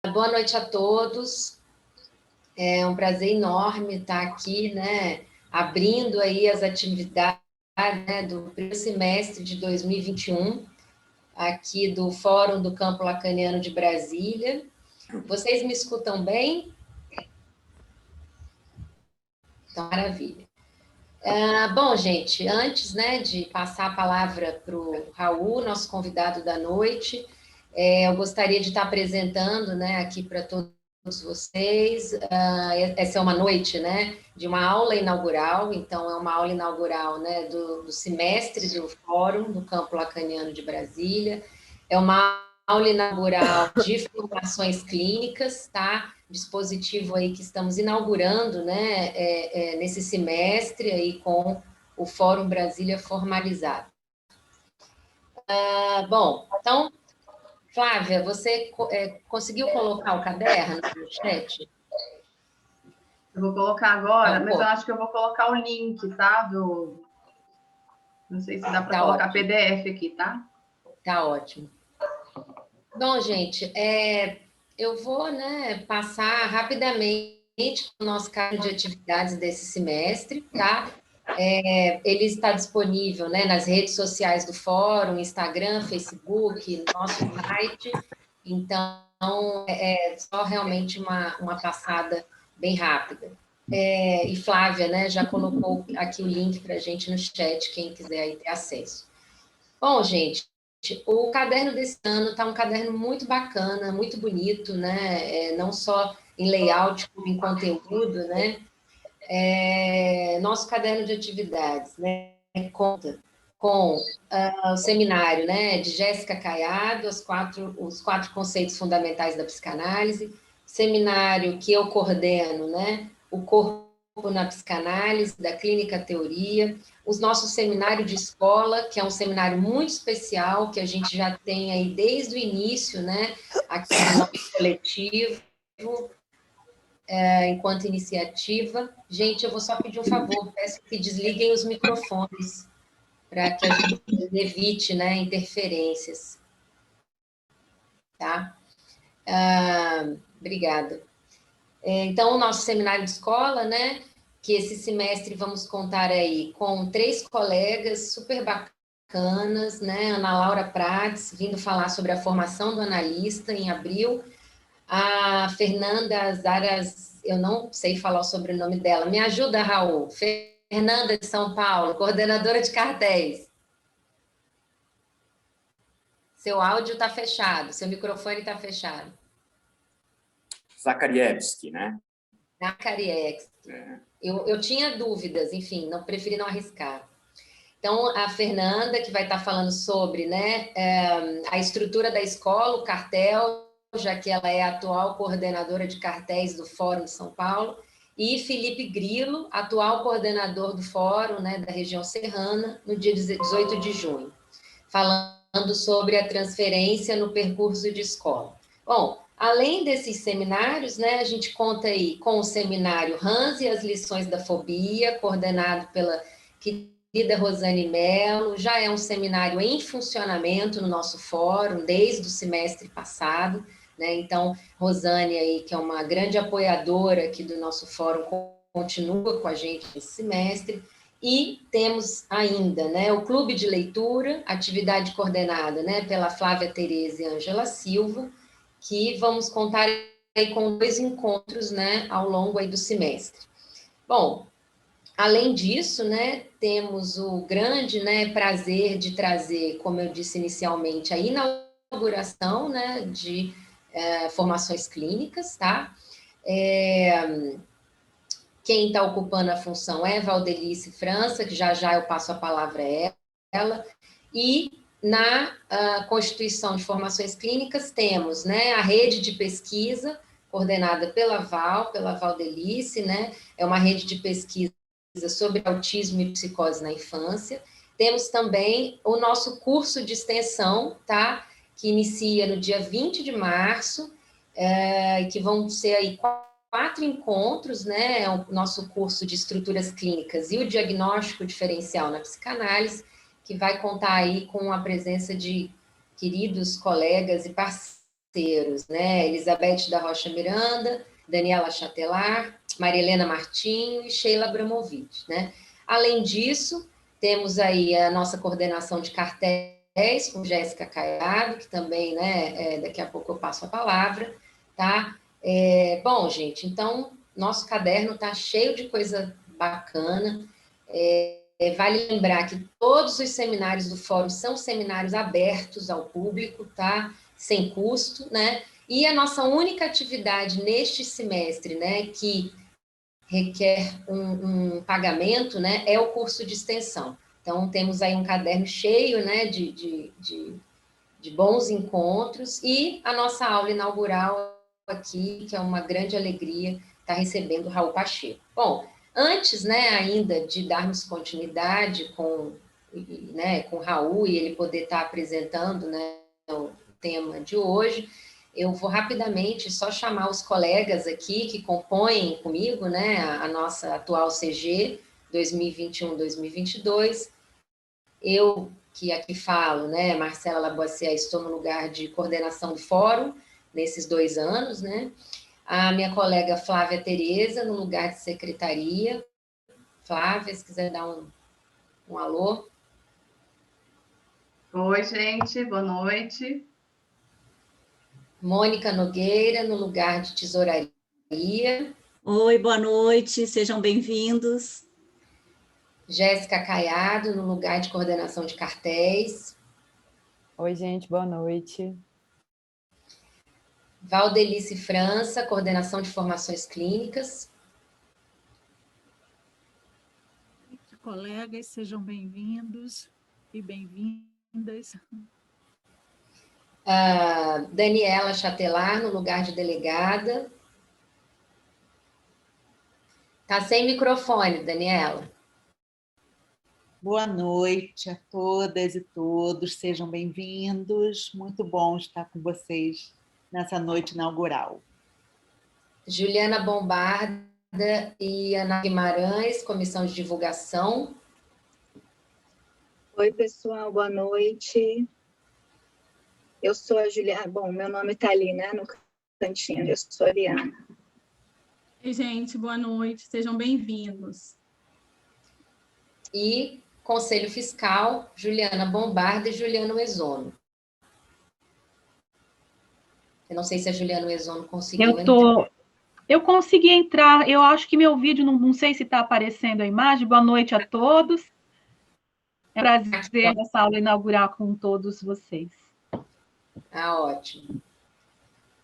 Boa noite a todos. É um prazer enorme estar aqui, né, abrindo aí as atividades, né, do primeiro semestre de 2021, aqui do Fórum do Campo Lacaniano de Brasília. Vocês me escutam bem? Então, maravilha. Bom, gente, antes, né, de passar a palavra para o Raul, nosso convidado da noite, eu gostaria de estar apresentando, né, aqui para todos vocês. Essa é uma noite, né, de uma aula inaugural, então é uma aula inaugural, né, do semestre do Fórum do Campo Lacaniano de Brasília. É uma aula inaugural de formações clínicas, tá? Dispositivo aí que estamos inaugurando, né, nesse semestre aí com o Fórum Brasília formalizado. Bom, então, Flávia, você conseguiu colocar o caderno no chat? Eu vou colocar agora, mas eu acho que eu vou colocar o link, tá? Não sei se dá para colocar ótimo. PDF aqui, tá? Tá ótimo. Bom, gente, eu vou, né, passar rapidamente o nosso caderno de atividades desse semestre, tá? Ele está disponível, né, nas redes sociais do Fórum, Instagram, Facebook, nosso site. Então, é só realmente uma passada bem rápida. E Flávia, né, já colocou aqui o link para a gente no chat, quem quiser aí ter acesso. Bom, gente, o caderno desse ano está um caderno muito bacana, muito bonito, né? Não só em layout, como em conteúdo, né? Nosso caderno de atividades, né? Conta com o seminário, né, de Jéssica Caiado, os quatro conceitos fundamentais da psicanálise, seminário que eu coordeno, né, o corpo na psicanálise, da clínica teoria, o nosso seminário de escola, que é um seminário muito especial, que a gente já tem aí desde o início, né, aqui no nosso coletivo, enquanto iniciativa. Gente, eu vou só pedir um favor, peço que desliguem os microfones, para que a gente evite, né, interferências. Tá? Obrigada. Então, o nosso seminário de escola, né, que esse semestre vamos contar aí com 3 colegas super bacanas, né, Ana Laura Prats, vindo falar sobre a formação do analista em abril, a Fernanda Zaras, eu não sei falar o sobrenome dela, me ajuda, Raul, Fernanda de São Paulo, coordenadora de cartéis. Seu áudio está fechado, seu microfone está fechado. Zakarievski, né? Zakarievski. Eu tinha dúvidas, enfim, preferi não arriscar. Então, a Fernanda, que vai estar falando sobre, né, a estrutura da escola, o cartel, já que ela é a atual coordenadora de cartéis do Fórum de São Paulo, e Felipe Grilo, atual coordenador do Fórum, né, da região serrana, no dia 18 de junho, falando sobre a transferência no percurso de escola. Bom, além desses seminários, né, a gente conta aí com o seminário Hans e as lições da fobia, coordenado pela querida Rosane Mello, já é um seminário em funcionamento no nosso fórum, desde o semestre passado, né, então, Rosane aí, que é uma grande apoiadora aqui do nosso fórum, continua com a gente esse semestre. E temos ainda, né, o Clube de Leitura, atividade coordenada, né, pela Flávia Tereza e Ângela Silva, que vamos contar aí com 2 encontros, né, ao longo aí do semestre. Bom, além disso, né, temos o grande, né, prazer de trazer, como eu disse inicialmente, a inauguração, né, de formações clínicas, tá? Quem está ocupando a função é Valdelice França, que já já eu passo a palavra a ela, e na Constituição de Formações Clínicas temos, né, a rede de pesquisa, coordenada pela Valdelice, né, é uma rede de pesquisa sobre autismo e psicose na infância. Temos também o nosso curso de extensão, tá, que inicia no dia 20 de março, que vão ser aí 4 encontros, né, o nosso curso de estruturas clínicas e o diagnóstico diferencial na psicanálise, que vai contar aí com a presença de queridos colegas e parceiros parceiros, né? Elizabeth da Rocha Miranda, Daniela Chatelar, Marilena Martinho e Sheila Abramovic, né? Além disso, temos aí a nossa coordenação de cartéis com Jéssica Caiado, que também, né, daqui a pouco eu passo a palavra, tá? Bom, gente, então, nosso caderno está cheio de coisa bacana. Vale lembrar que todos os seminários do Fórum são seminários abertos ao público, tá? Sem custo, né? E a nossa única atividade neste semestre, né, que requer um pagamento, né, é o curso de extensão. Então, temos aí um caderno cheio, né, de bons encontros e a nossa aula inaugural aqui, que é uma grande alegria estar recebendo o Raul Pacheco. Bom, antes, né, ainda de darmos continuidade né, com o Raul e ele poder estar apresentando, né, o tema de hoje, eu vou rapidamente só chamar os colegas aqui que compõem comigo, né, a nossa atual CG 2021-2022. Eu, que aqui falo, né, Marcela Laboissière, estou no lugar de coordenação do fórum nesses 2 anos, né? A minha colega Flávia Tereza, no lugar de secretaria. Flávia, se quiser dar um alô. Oi, gente, boa noite. Mônica Nogueira, no lugar de tesouraria. Oi, boa noite, sejam bem-vindos. Jéssica Caiado, no lugar de coordenação de cartéis. Oi, gente, boa noite. Valdelice França, coordenação de formações clínicas. Colegas, sejam bem-vindos e bem-vindas. Daniela Chatelar, no lugar de delegada. Tá sem microfone, Daniela. Boa noite a todas e todos, sejam bem-vindos. Muito bom estar com vocês nessa noite inaugural. Juliana Bombarda e Ana Guimarães, comissão de divulgação. Oi, pessoal, boa noite. Eu sou a Juliana. Bom, meu nome está ali, né, no cantinho. Eu sou a Ariana. Oi, gente, boa noite, sejam bem-vindos. E Conselho Fiscal, Juliana Bombarda e Juliano Ezono. Eu não sei se a Juliana Ezono conseguiu entrar. Eu consegui entrar, eu acho que meu vídeo, não sei se está aparecendo a imagem. Boa noite a todos. É um prazer nessa aula inaugurar com todos vocês. Ótimo.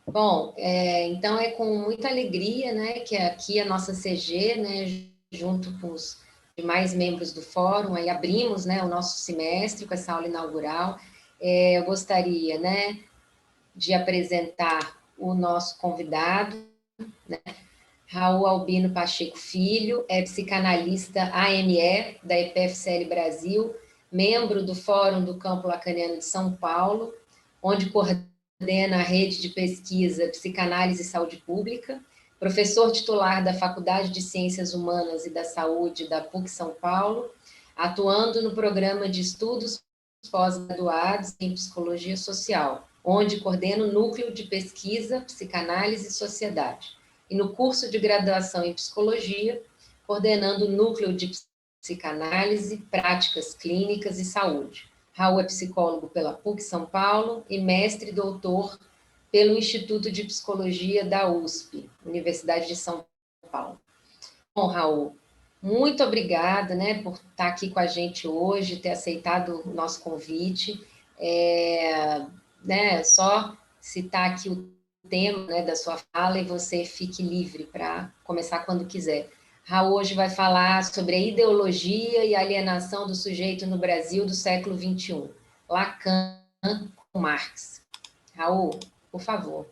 Bom, então é com muita alegria, né, que aqui a nossa CG, né, junto com os demais membros do fórum, aí abrimos, né, o nosso semestre com essa aula inaugural. Eu gostaria, né, de apresentar o nosso convidado, né, Raul Albino Pacheco Filho, é psicanalista AME da EPFCL Brasil, membro do Fórum do Campo Lacaniano de São Paulo, onde coordena a rede de pesquisa Psicanálise e Saúde Pública, professor titular da Faculdade de Ciências Humanas e da Saúde da PUC São Paulo, atuando no programa de estudos pós-graduados em Psicologia Social, onde coordena o Núcleo de Pesquisa, Psicanálise e Sociedade, e no curso de graduação em Psicologia, coordenando o Núcleo de Psicanálise, Práticas Clínicas e Saúde. Raul é psicólogo pela PUC São Paulo e mestre e doutor pelo Instituto de Psicologia da USP, Universidade de São Paulo. Bom, Raul, muito obrigada, né, por estar aqui com a gente hoje, ter aceitado o nosso convite. Né, só citar aqui o tema, né, da sua fala e você fique livre para começar quando quiser. Raul hoje vai falar sobre a ideologia e a alienação do sujeito no Brasil do século XXI. Lacan com Marx. Raul, por favor.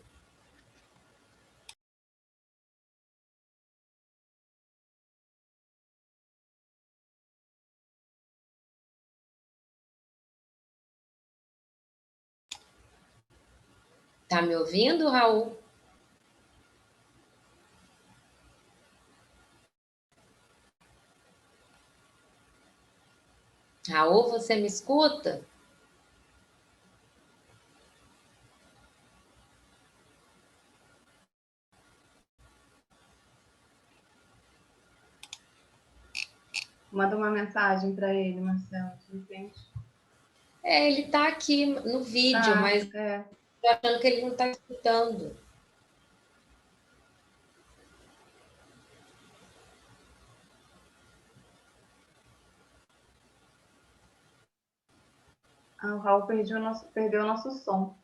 Tá me ouvindo, Raul? Raul, você me escuta? Manda uma mensagem para ele, Marcelo, de repente. Ele está aqui no vídeo, mas estou achando que ele não está escutando. O Raul perdeu o nosso som.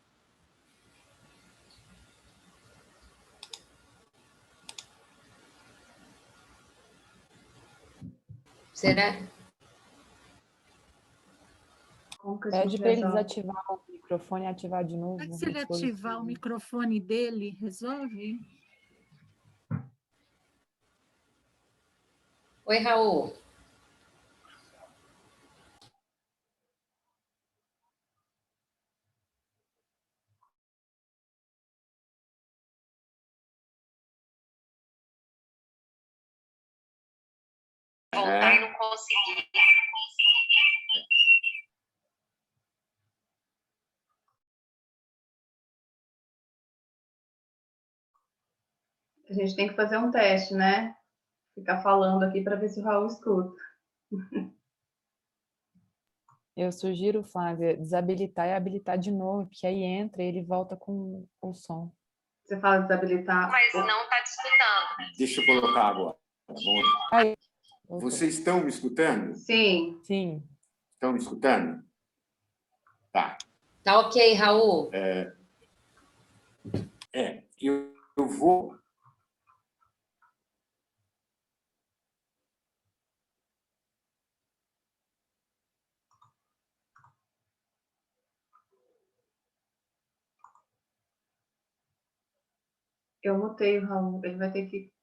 Será? Pede para ele desativar o microfone e ativar de novo. Mas se ele ativar o microfone dele, resolve? Oi, Raul. Voltar e não consegui. A gente tem que fazer um teste, né? Ficar falando aqui para ver se o Raul escuta. Eu sugiro, Flávia, desabilitar e habilitar de novo, porque aí entra e ele volta com o som. Você fala desabilitar. Mas não está te escutando. Deixa eu colocar agora. Tá bom? Aí. Vocês estão me escutando? Sim. Sim. Estão me escutando? Tá. Tá ok, Raul? Eu vou... Eu mutei o Raul, ele vai ter que...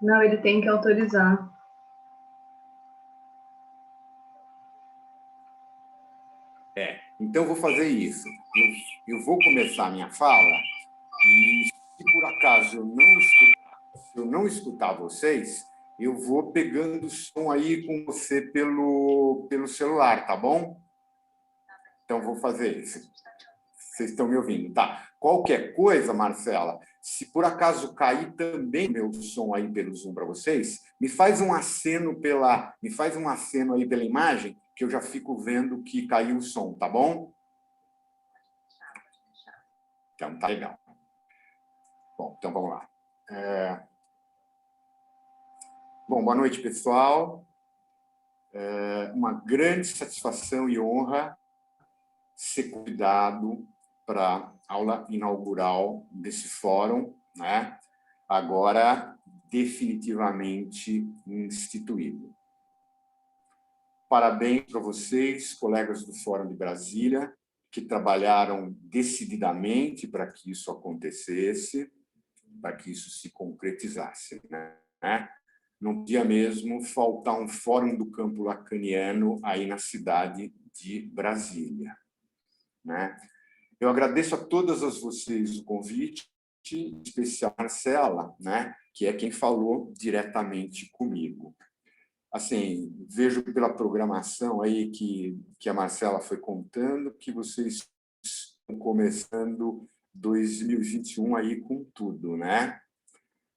Não, ele tem que autorizar. Então, eu vou fazer isso. Eu vou começar a minha fala e, se por acaso eu não escutar vocês, eu vou pegando o som aí com você pelo celular, tá bom? Então, vou fazer isso. Vocês estão me ouvindo, tá? Qualquer coisa, Marcela, se por acaso cair também meu som aí pelo Zoom para vocês, me faz um aceno aí pela imagem, que eu já fico vendo que caiu o som, tá bom? Então, tá legal. Bom, então vamos lá. Bom, boa noite, pessoal. Uma grande satisfação e honra ser convidado para a aula inaugural desse fórum, né? Agora definitivamente instituído. Parabéns para vocês, colegas do Fórum de Brasília, que trabalharam decididamente para que isso acontecesse, para que isso se concretizasse, né? Não podia mesmo faltar um Fórum do Campo Lacaniano aí na cidade de Brasília, né? Eu agradeço a todas vocês o convite, em especial a Marcela, né, que é quem falou diretamente comigo. Assim, vejo pela programação aí que a Marcela foi contando que vocês estão começando 2021 aí com tudo, né?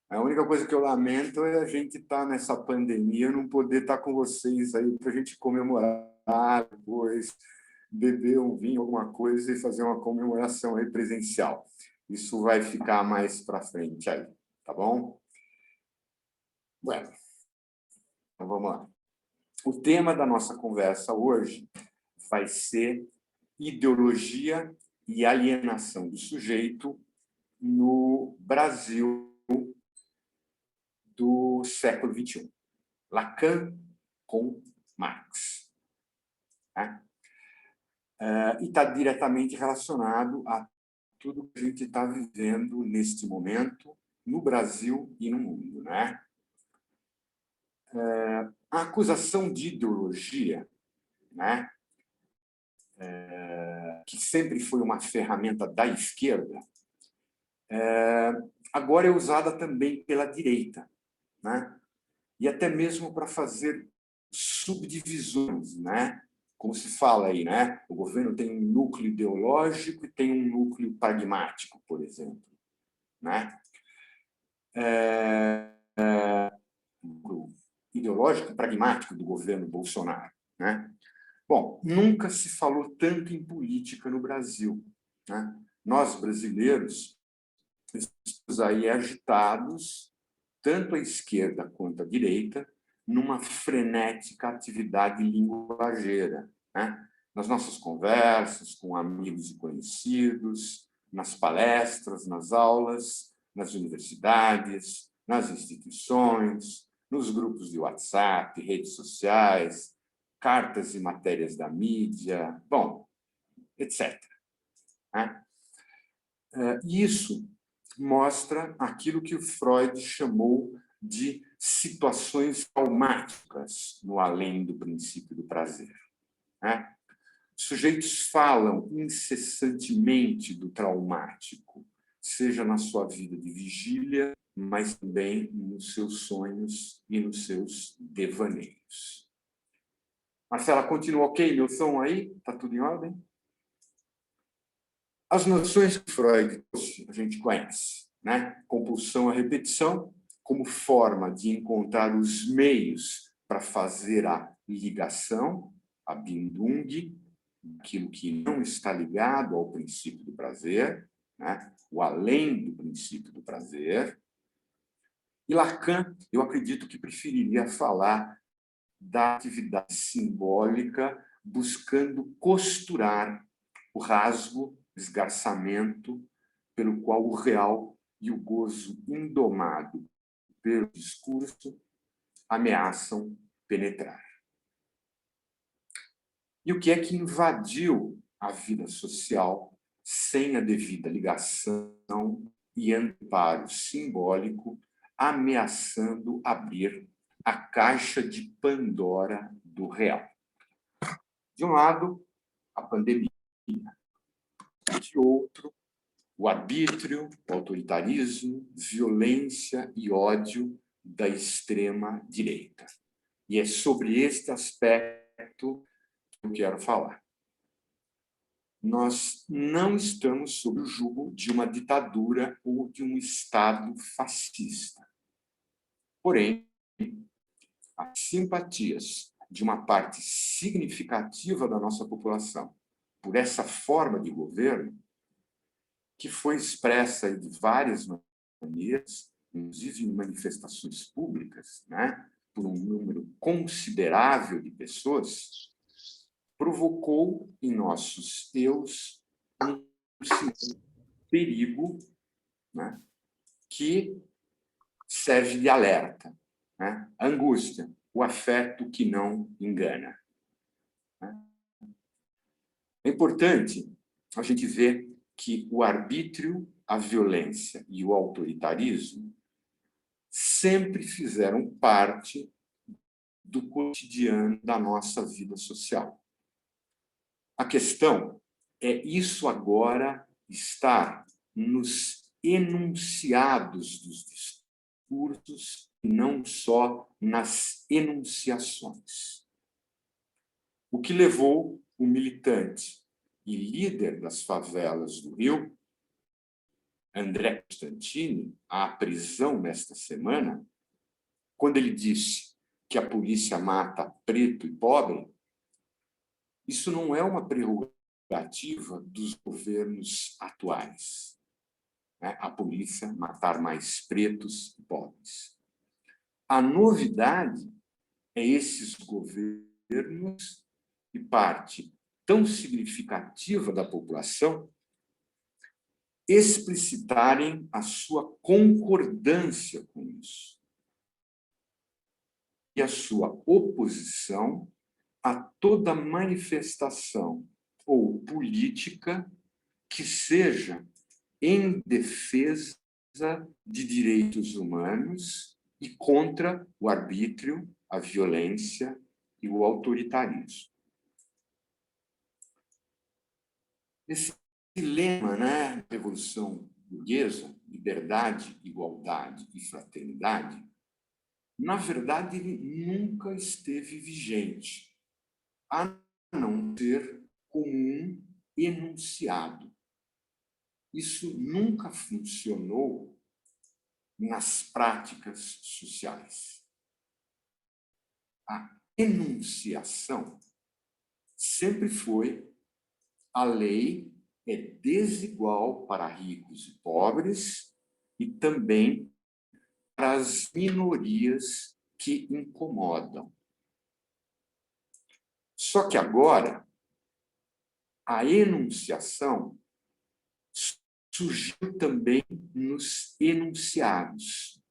A única coisa que eu lamento é a gente estar nessa pandemia, não poder estar com vocês aí para a gente comemorar depois, beber um vinho, alguma coisa e fazer uma comemoração aí presencial. Isso vai ficar mais para frente aí, tá bom? Bueno, então vamos lá. O tema da nossa conversa hoje vai ser ideologia e alienação do sujeito no Brasil do século XXI. Lacan com Marx. Né? E está diretamente relacionado a tudo que a gente está vivendo neste momento no Brasil e no mundo, né? A acusação de ideologia, né? Que sempre foi uma ferramenta da esquerda, agora é usada também pela direita, né? E até mesmo para fazer subdivisões, né? como se fala aí, né? O governo tem um núcleo ideológico e tem um núcleo pragmático, por exemplo, né? O ideológico e pragmático do governo Bolsonaro, né? Bom, nunca se falou tanto em política no Brasil, né? Nós, brasileiros, estamos aí agitados, tanto à esquerda quanto à direita, numa frenética atividade linguageira, né? Nas nossas conversas com amigos e conhecidos, nas palestras, nas aulas, nas universidades, nas instituições, nos grupos de WhatsApp, redes sociais, cartas e matérias da mídia, bom, etc. Né? Isso mostra aquilo que o Freud chamou de situações traumáticas no além do princípio do prazer, né? Os sujeitos falam incessantemente do traumático, seja na sua vida de vigília, mas também nos seus sonhos e nos seus devaneios. Marcela, continua ok meu som aí? Está tudo em ordem? As noções que Freud trouxe, a gente conhece, né? Compulsão à repetição, como forma de encontrar os meios para fazer a ligação, a bindung, aquilo que não está ligado ao princípio do prazer, né? O além do princípio do prazer. E Lacan, eu acredito que preferiria falar da atividade simbólica, buscando costurar o rasgo, esgarçamento, pelo qual o real e o gozo indomado pelo discurso ameaçam penetrar. E o que é que invadiu a vida social sem a devida ligação e amparo simbólico, ameaçando abrir a caixa de Pandora do real? De um lado, a pandemia. De outro, o arbítrio, o autoritarismo, violência e ódio da extrema-direita. E é sobre este aspecto que eu quero falar. Nós não estamos sob o jugo de uma ditadura ou de um Estado fascista. Porém, as simpatias de uma parte significativa da nossa população por essa forma de governo, que foi expressa de várias maneiras, inclusive em manifestações públicas, né, por um número considerável de pessoas, provocou em nossos eus um perigo, né, que serve de alerta, né? A angústia, o afeto que não engana. Né? É importante a gente ver que o arbítrio, a violência e o autoritarismo sempre fizeram parte do cotidiano da nossa vida social. A questão é isso agora estar nos enunciados dos discursos e não só nas enunciações. O que levou o militante e líder das favelas do Rio, André Constantini, à prisão nesta semana, quando ele disse que a polícia mata preto e pobre, isso não é uma prerrogativa dos governos atuais, né? A polícia matar mais pretos e pobres. A novidade é esses governos e parte tão significativa da população explicitarem a sua concordância com isso e a sua oposição a toda manifestação ou política que seja em defesa de direitos humanos e contra o arbítrio, a violência e o autoritarismo. Esse lema, né, da Revolução Burguesa, liberdade, igualdade e fraternidade, na verdade, ele nunca esteve vigente, a não ser comum enunciado. Isso nunca funcionou nas práticas sociais. A enunciação sempre foi: a lei é desigual para ricos e pobres e também para as minorias que incomodam. Só que agora, a enunciação surgiu também nos enunciados.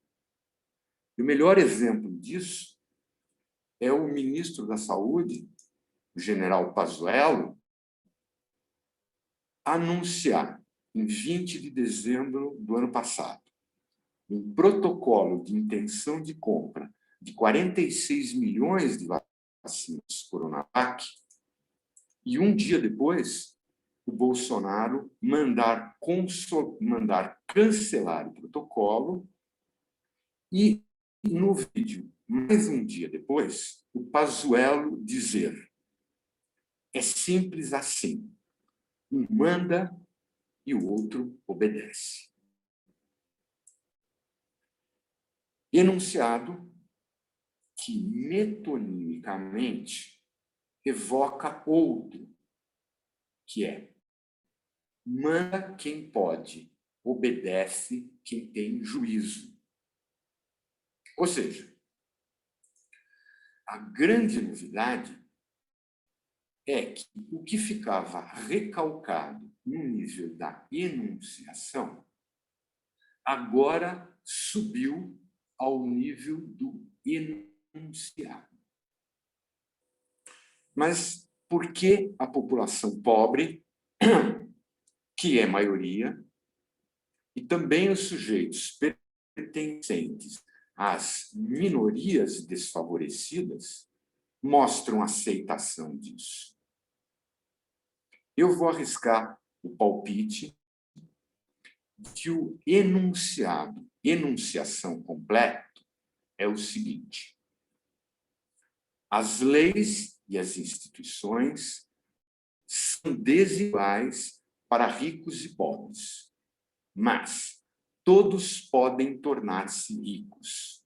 E o melhor exemplo disso é o ministro da Saúde, o general Pazuello, anunciar, em 20 de dezembro do ano passado, um protocolo de intenção de compra de 46 milhões de vacinas Coronavac, e um dia depois, o Bolsonaro mandar cancelar o protocolo e, no vídeo, mais um dia depois, o Pazuello dizer: é simples assim, um manda e o outro obedece. Enunciado que metonimicamente evoca outro, que é: manda quem pode, obedece quem tem juízo. Ou seja, a grande novidade é que o que ficava recalcado no nível da enunciação agora subiu ao nível do enunciado. Mas por que a população pobre, que é maioria, e também os sujeitos pertencentes às minorias desfavorecidas mostram aceitação disso? Eu vou arriscar o palpite de que o enunciação completo é o seguinte: as leis e as instituições são desiguais para ricos e pobres, mas todos podem tornar-se ricos,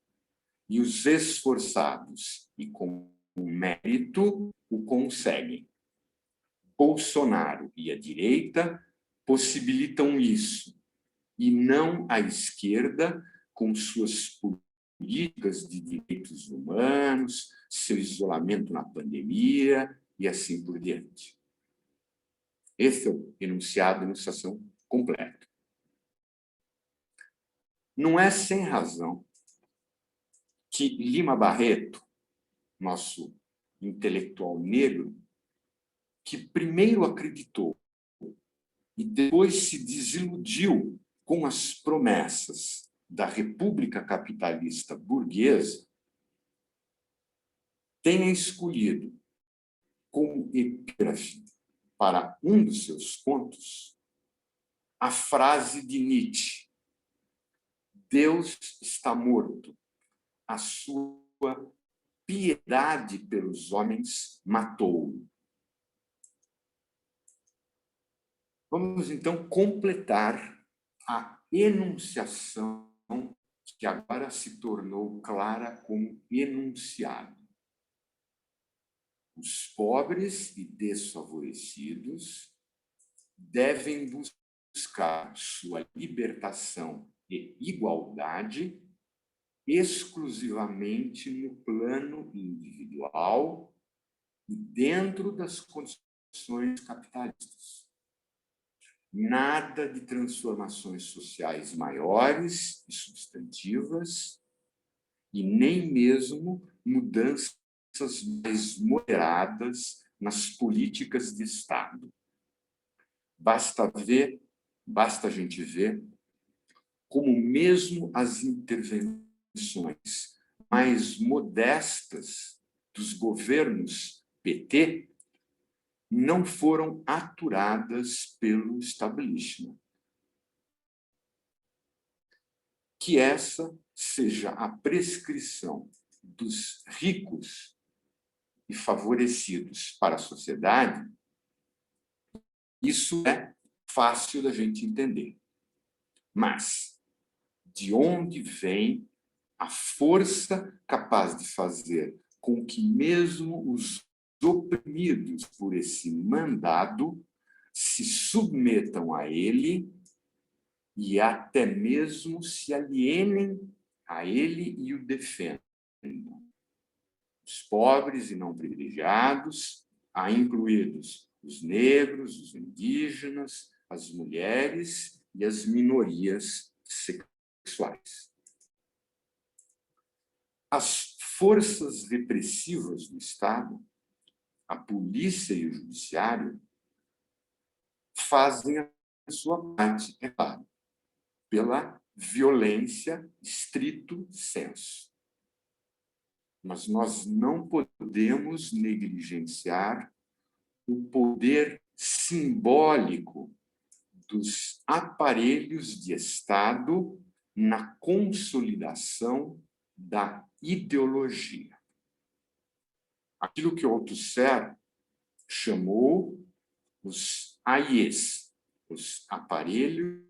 e os esforçados e com mérito o conseguem. Bolsonaro e a direita possibilitam isso, e não a esquerda, com suas políticas de direitos humanos, seu isolamento na pandemia e assim por diante. Esse é o enunciação completa. Não é sem razão que Lima Barreto, nosso intelectual negro, que primeiro acreditou e depois se desiludiu com as promessas da República Capitalista Burguesa, tenha escolhido como epígrafe para um dos seus contos a frase de Nietzsche: Deus está morto, a sua piedade pelos homens matou-o. Vamos, então, completar a enunciação que agora se tornou clara como enunciado. Os pobres e desfavorecidos devem buscar sua libertação e igualdade exclusivamente no plano individual e dentro das condições capitalistas. Nada de transformações sociais maiores e substantivas, e nem mesmo mudanças mais moderadas nas políticas de Estado. Basta a gente ver como mesmo as intervenções mais modestas dos governos PT não foram aturadas pelo establishment. Que essa seja a prescrição dos ricos e favorecidos para a sociedade, isso é fácil da gente entender. Mas de onde vem a força capaz de fazer com que mesmo os oprimidos por esse mandado se submetam a ele e até mesmo se alienem a ele e o defendam? Os pobres e não privilegiados, há incluídos os negros, os indígenas, as mulheres e as minorias sexuais. As forças repressivas do Estado, a polícia e o judiciário, fazem a sua parte, é claro, pela violência estrito sensu. Mas nós não podemos negligenciar o poder simbólico dos aparelhos de Estado na consolidação da ideologia. Aquilo que Althusser chamou os AIEs, os aparelhos.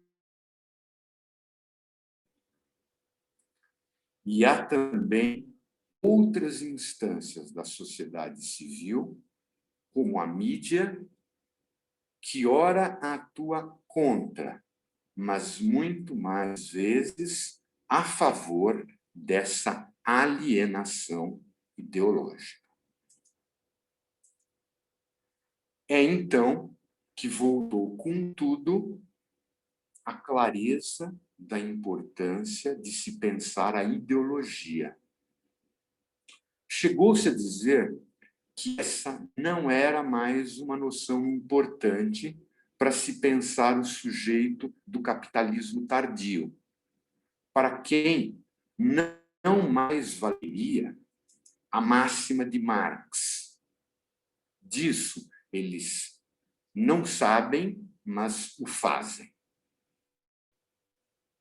E há também outras instâncias da sociedade civil, como a mídia, que ora atua contra, mas muito mais vezes a favor dessa alienação ideológica. É então que voltou com tudo a clareza da importância de se pensar a ideologia. Chegou-se a dizer que essa não era mais uma noção importante para se pensar o sujeito do capitalismo tardio, para quem não mais valeria a máxima de Marx. Disso eles não sabem, mas o fazem.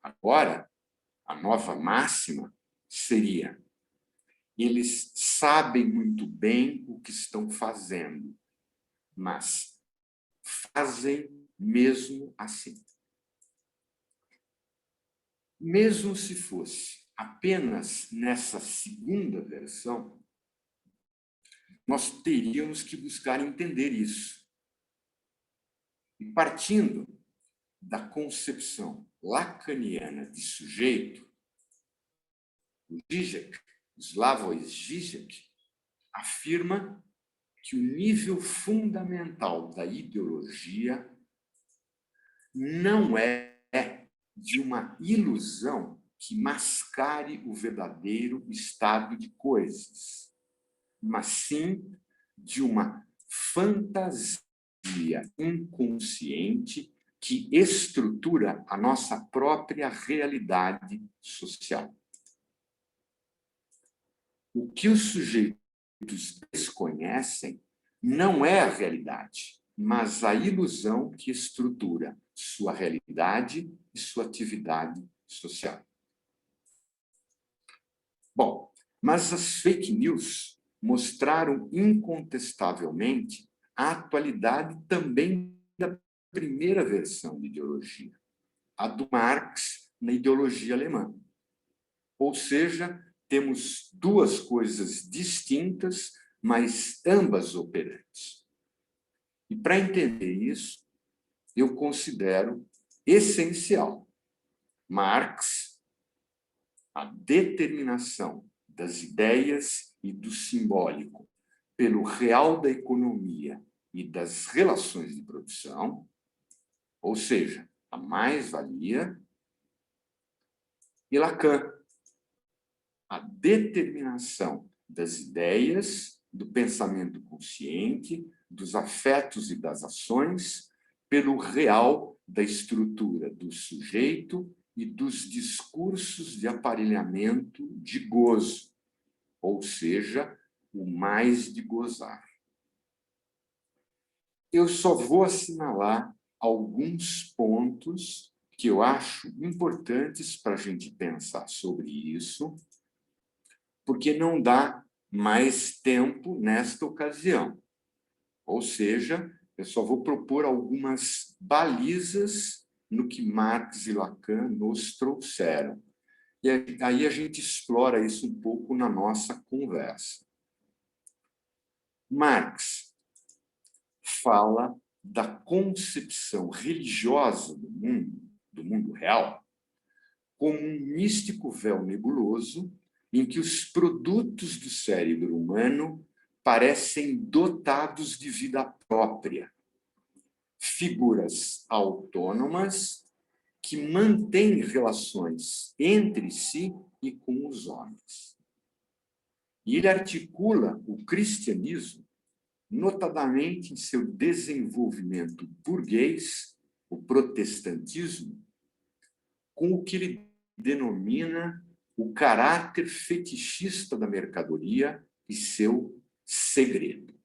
Agora, a nova máxima seria: eles sabem muito bem o que estão fazendo, mas fazem mesmo assim. Mesmo se fosse apenas nessa segunda versão, nós teríamos que buscar entender isso. E partindo da concepção lacaniana de sujeito, o Zizek, Slavoj Zizek, afirma que o nível fundamental da ideologia não é de uma ilusão que mascare o verdadeiro estado de coisas, mas sim de uma fantasia inconsciente que estrutura a nossa própria realidade social. O que os sujeitos desconhecem não é a realidade, mas a ilusão que estrutura sua realidade e sua atividade social. Bom, mas as fake news mostraram incontestavelmente a atualidade também da primeira versão de ideologia, a do Marx na ideologia alemã. Ou seja, temos duas coisas distintas, mas ambas operantes. E para entender isso, eu considero essencial Marx, a determinação das ideias e do simbólico pelo real da economia e das relações de produção, ou seja, a mais-valia, e Lacan, a determinação das ideias, do pensamento consciente, dos afetos e das ações, pelo real da estrutura do sujeito e dos discursos de aparelhamento de gozo, ou seja, o mais de gozar. Eu só vou assinalar alguns pontos que eu acho importantes para a gente pensar sobre isso, porque não dá mais tempo nesta ocasião. Ou seja, eu só vou propor algumas balizas no que Marx e Lacan nos trouxeram. E aí a gente explora isso um pouco na nossa conversa. Marx fala da concepção religiosa do mundo real, como um místico véu nebuloso em que os produtos do cérebro humano parecem dotados de vida própria, figuras autônomas que mantêm relações entre si e com os homens. E ele articula o cristianismo, notadamente em seu desenvolvimento burguês, o protestantismo, com o que ele denomina o caráter fetichista da mercadoria e seu segredo.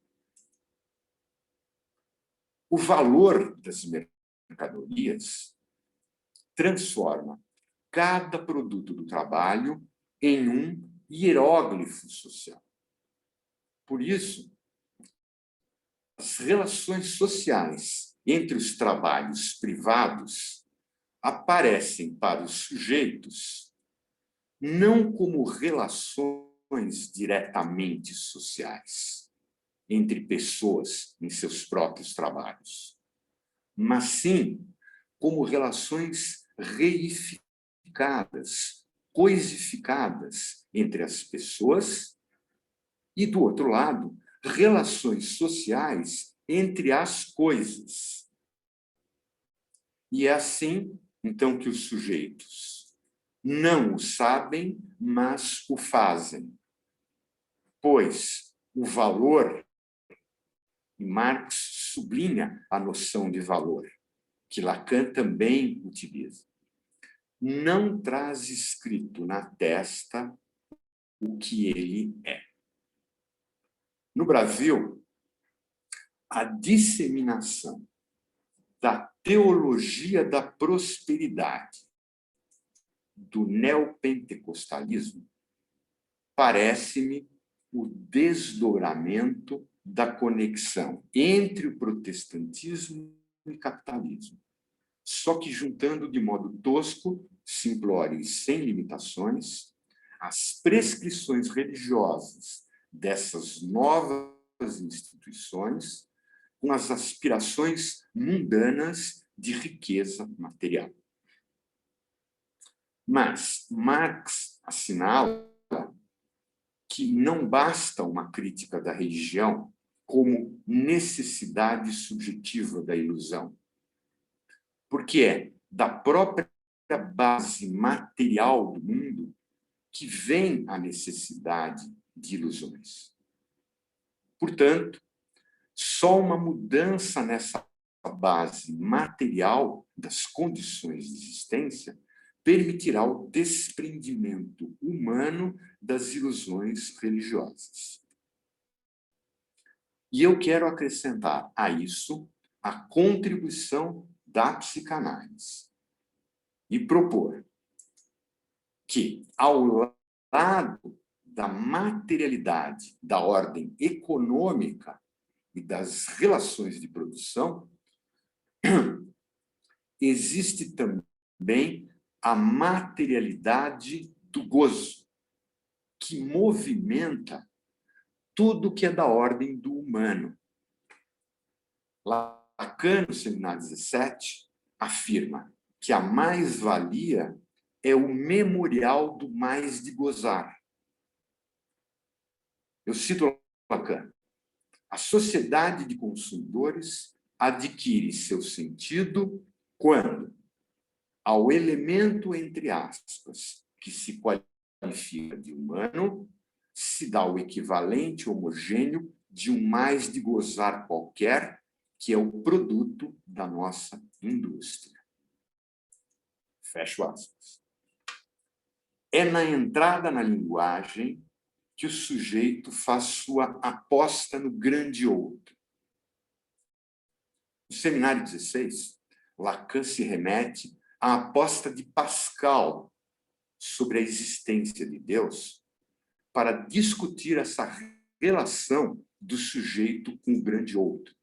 O valor das mercadorias transforma cada produto do trabalho em um hieróglifo social. Por isso, as relações sociais entre os trabalhos privados aparecem para os sujeitos não como relações diretamente sociais entre pessoas em seus próprios trabalhos, mas sim como relações reificadas, coisificadas entre as pessoas e, do outro lado, relações sociais entre as coisas. E é assim, então, que os sujeitos não o sabem, mas o fazem. Pois o valor, e Marx sublinha a noção de valor, que Lacan também utiliza, não traz escrito na testa o que ele é. No Brasil, a disseminação da teologia da prosperidade do neopentecostalismo parece-me o desdobramento da conexão entre o protestantismo e capitalismo, só que juntando de modo tosco, simplório e sem limitações, as prescrições religiosas dessas novas instituições com as aspirações mundanas de riqueza material. Mas Marx assinala que não basta uma crítica da religião como necessidade subjetiva da ilusão, porque é da própria base material do mundo que vem a necessidade de ilusões. Portanto, só uma mudança nessa base material das condições de existência permitirá o desprendimento humano das ilusões religiosas. E eu quero acrescentar a isso a contribuição da psicanálise e propor que, ao lado da materialidade da ordem econômica e das relações de produção, existe também a materialidade do gozo, que movimenta tudo que é da ordem do humano. Lacan, no Seminário 17, afirma que a mais-valia é o memorial do mais de gozar. Eu cito Lacan. A sociedade de consumidores adquire seu sentido quando, ao elemento, entre aspas, que se qualifica de humano, se dá o equivalente homogêneo de um mais de gozar qualquer, que é o produto da nossa indústria. Fecho aspas. É na entrada na linguagem que o sujeito faz sua aposta no grande outro. No Seminário 16, Lacan se remete à aposta de Pascal sobre a existência de Deus, para discutir essa relação do sujeito com o grande outro.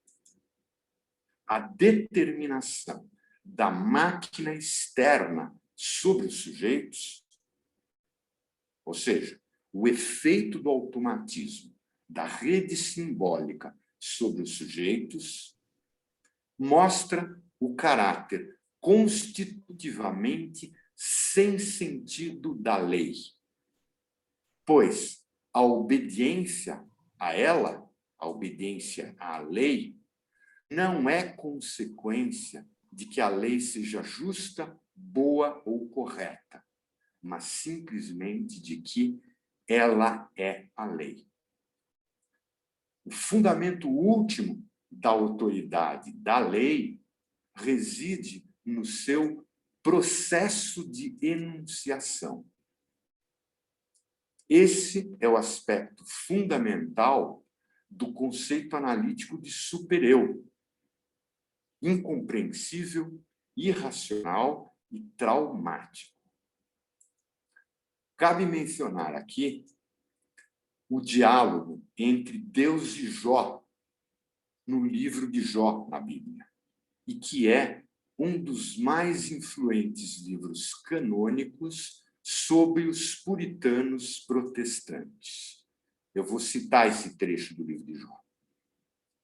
A determinação da máquina externa sobre os sujeitos, ou seja, o efeito do automatismo da rede simbólica sobre os sujeitos, mostra o caráter constitutivamente sem sentido da lei, pois a obediência a ela, a obediência à lei, não é consequência de que a lei seja justa, boa ou correta, mas simplesmente de que ela é a lei. O fundamento último da autoridade da lei reside no seu processo de enunciação. Esse é o aspecto fundamental do conceito analítico de supereu, incompreensível, irracional e traumático. Cabe mencionar aqui o diálogo entre Deus e Jó, no livro de Jó, na Bíblia, e que é um dos mais influentes livros canônicos sobre os puritanos protestantes. Eu vou citar esse trecho do livro de Jó.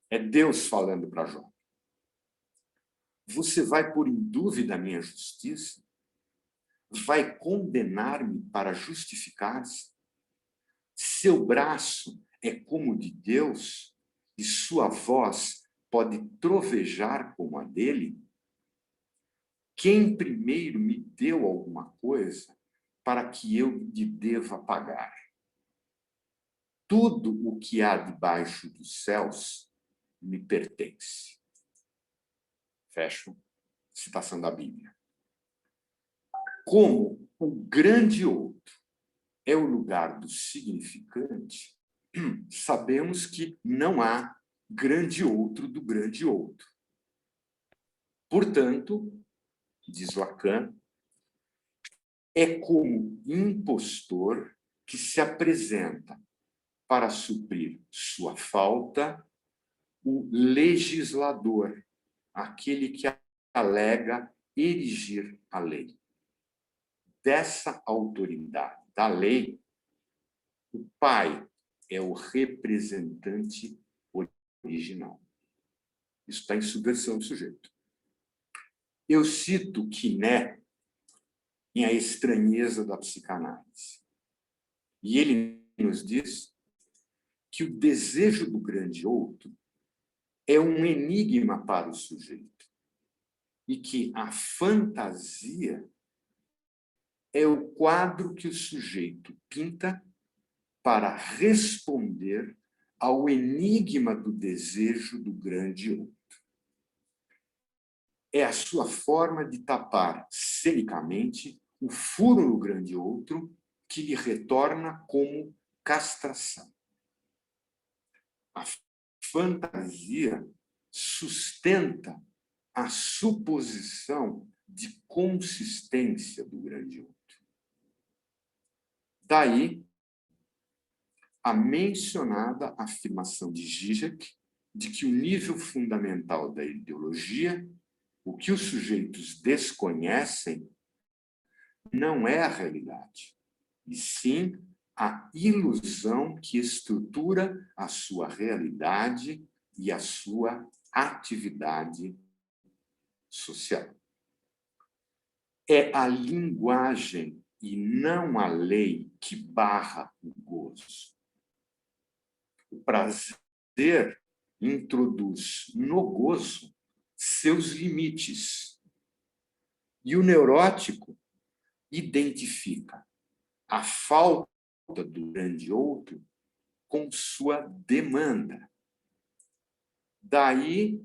É Deus falando para Jó. Você vai pôr em dúvida a minha justiça? Vai condenar-me para justificar-se? Seu braço é como o de Deus e sua voz pode trovejar como a dele? Quem primeiro me deu alguma coisa para que eu lhe deva pagar? Tudo o que há debaixo dos céus me pertence. Fecho citação da Bíblia. Como o grande outro é o lugar do significante, sabemos que não há grande outro do grande outro. Portanto, diz Lacan, é como impostor que se apresenta para suprir sua falta o legislador, aquele que alega erigir a lei. Dessa autoridade da lei, o pai é o representante original. Isso está em subversão do sujeito. Eu cito Quiné em A Estranheza da Psicanálise. E ele nos diz que o desejo do grande outro é um enigma para o sujeito e que a fantasia é o quadro que o sujeito pinta para responder ao enigma do desejo do grande outro. É a sua forma de tapar cenicamente o furo no grande outro que lhe retorna como castração. A fantasia sustenta a suposição de consistência do grande outro. Daí a mencionada afirmação de Zizek de que o nível fundamental da ideologia, o que os sujeitos desconhecem, não é a realidade, e sim a ilusão que estrutura a sua realidade e a sua atividade social. É a linguagem e não a lei que barra o gozo. O prazer introduz no gozo seus limites. E o neurótico identifica a falta do grande outro com sua demanda. Daí,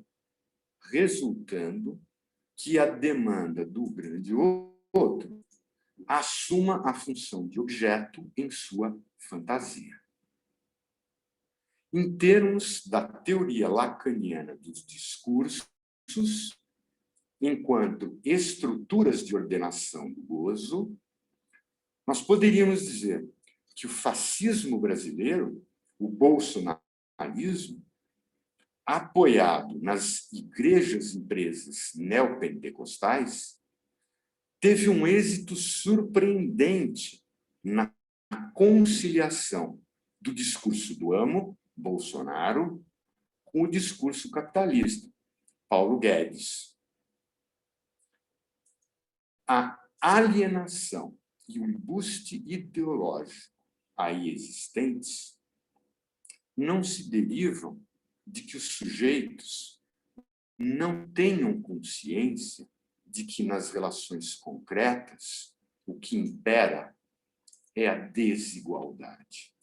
resultando que a demanda do grande outro assuma a função de objeto em sua fantasia. Em termos da teoria lacaniana dos discursos, enquanto estruturas de ordenação do gozo, nós poderíamos dizer que o fascismo brasileiro, o bolsonarismo, apoiado nas igrejas e empresas neopentecostais, teve um êxito surpreendente na conciliação do discurso do amo, Bolsonaro, com o discurso capitalista, Paulo Guedes. A alienação e o embuste ideológico aí existentes não se derivam de que os sujeitos não tenham consciência de que nas relações concretas o que impera é a desigualdade.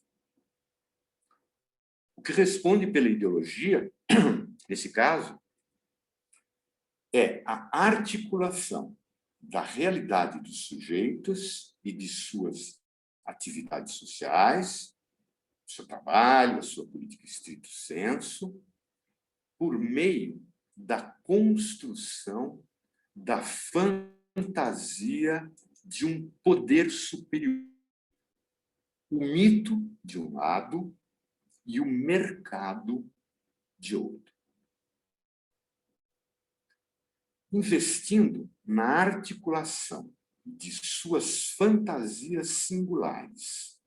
O que responde pela ideologia, nesse caso, é a articulação da realidade dos sujeitos e de suas atividades sociais, seu trabalho, a sua política estrito sensu, por meio da construção da fantasia de um poder superior. O mito, de um lado, e o mercado, de outro. Investindo na articulação de suas fantasias singulares,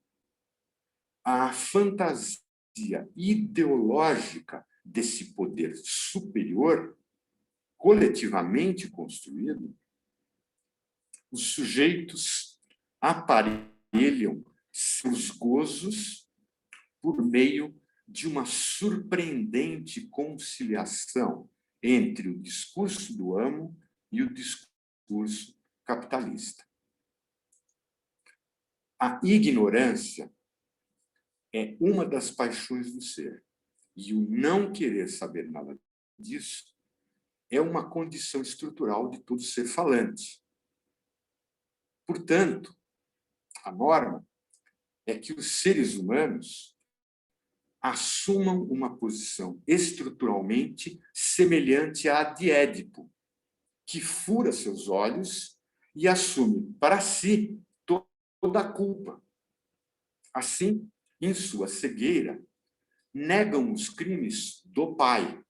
a fantasia ideológica desse poder superior, coletivamente construído, os sujeitos aparelham seus gozos por meio de uma surpreendente conciliação entre o discurso do amo e o discurso capitalista. A ignorância é uma das paixões do ser, e o não querer saber nada disso é uma condição estrutural de todo ser falante. Portanto, a norma é que os seres humanos assumam uma posição estruturalmente semelhante à de Édipo, que fura seus olhos e assume para si toda a culpa. Assim, em sua cegueira, negam os crimes do pai,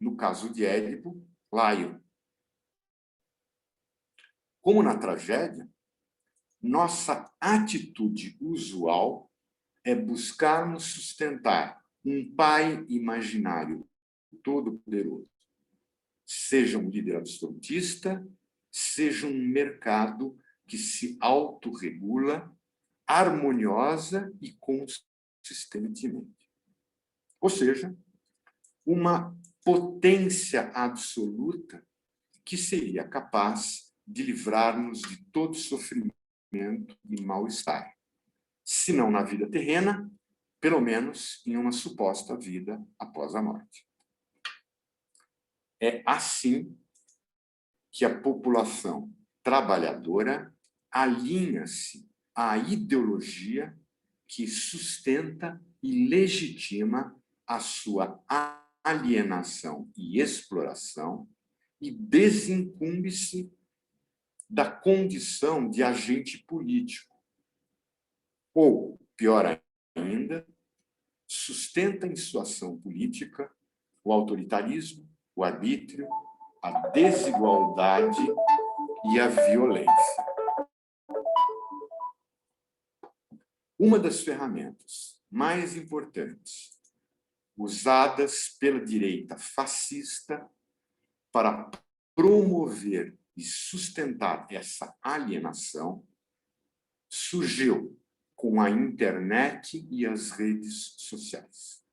no caso de Édipo, Laio. Como na tragédia, nossa atitude usual é buscarmos sustentar um pai imaginário todo-poderoso, seja um líder absolutista, seja um mercado que se autorregula harmoniosa e consistentemente. Ou seja, uma potência absoluta que seria capaz de livrar-nos de todo sofrimento e mal-estar. Se não na vida terrena, pelo menos em uma suposta vida após a morte. É assim que a população trabalhadora alinha-se à ideologia que sustenta e legitima a sua alienação e exploração e desincumbe-se da condição de agente político. Ou, pior ainda, sustenta em sua ação política o autoritarismo, o arbítrio, a desigualdade e a violência. Uma das ferramentas mais importantes usadas pela direita fascista para promover e sustentar essa alienação surgiu com a internet e as redes sociais.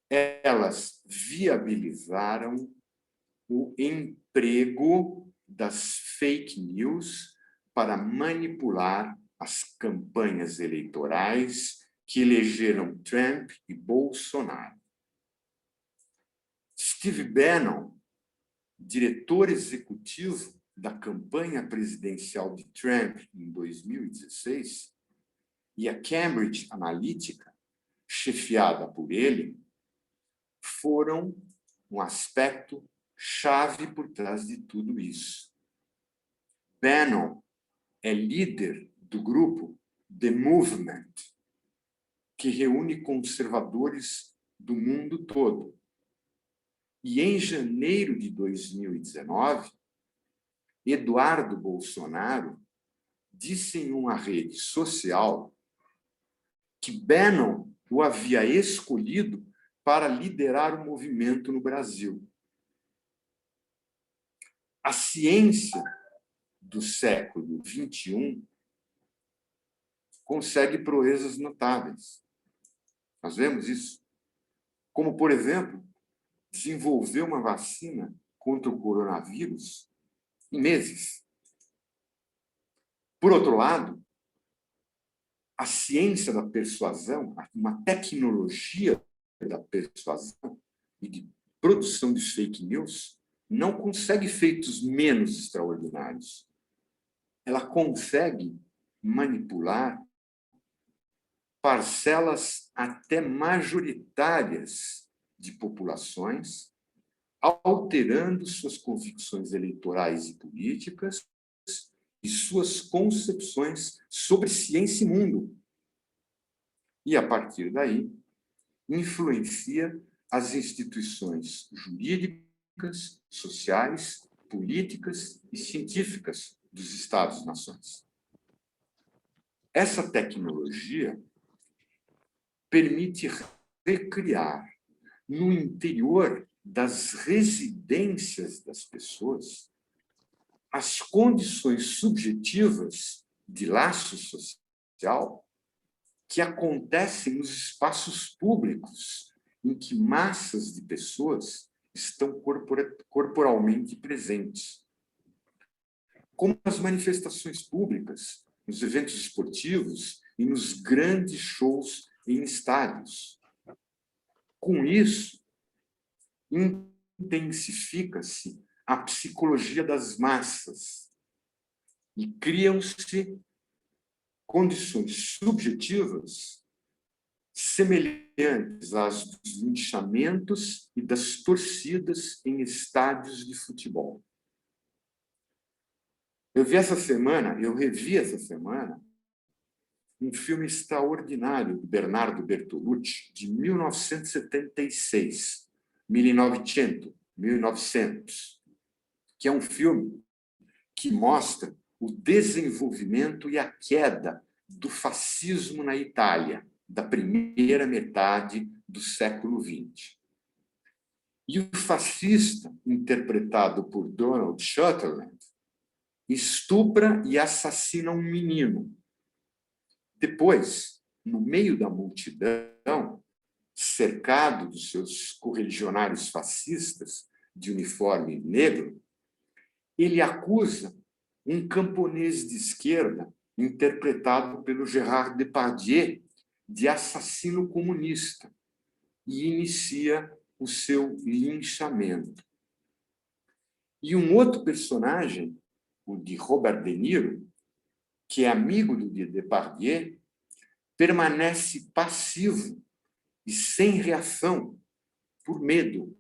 Elas viabilizaram o emprego das fake news para manipular as campanhas eleitorais que elegeram Trump e Bolsonaro. Steve Bannon, diretor executivo da campanha presidencial de Trump em 2016, e a Cambridge Analytica, chefiada por ele, foram um aspecto chave por trás de tudo isso. Bannon é líder do grupo The Movement, que reúne conservadores do mundo todo. E em janeiro de 2019, Eduardo Bolsonaro disse em uma rede social que Bannon o havia escolhido para liderar o movimento no Brasil. A ciência do século XXI consegue proezas notáveis. Nós vemos isso. Como, por exemplo, desenvolver uma vacina contra o coronavírus em meses. Por outro lado, a ciência da persuasão, uma tecnologia da persuasão e de produção de fake news, não consegue feitos menos extraordinários. Ela consegue manipular parcelas até majoritárias de populações, alterando suas convicções eleitorais e políticas e suas concepções sobre ciência e mundo. E, a partir daí, influencia as instituições jurídicas, sociais, políticas e científicas dos Estados-nações. Essa tecnologia permite recriar no interior das residências das pessoas as condições subjetivas de laço social que acontecem nos espaços públicos em que massas de pessoas estão corporalmente presentes, como nas manifestações públicas, nos eventos esportivos e nos grandes shows em estádios. Com isso, intensifica-se a psicologia das massas e criam-se condições subjetivas semelhantes às dos linchamentos e das torcidas em estádios de futebol. Eu revi essa semana, um filme extraordinário do Bernardo Bertolucci, de 1976, 1900, que é um filme que mostra o desenvolvimento e a queda do fascismo na Itália, da primeira metade do século XX. E o fascista, interpretado por Donald Sutherland, estupra e assassina um menino. Depois, no meio da multidão, cercado dos seus correligionários fascistas de uniforme negro, ele acusa um camponês de esquerda, interpretado pelo Gérard Depardieu, de assassino comunista e inicia o seu linchamento. E um outro personagem, o de Robert De Niro, que é amigo do Depardieu, permanece passivo e sem reação, por medo.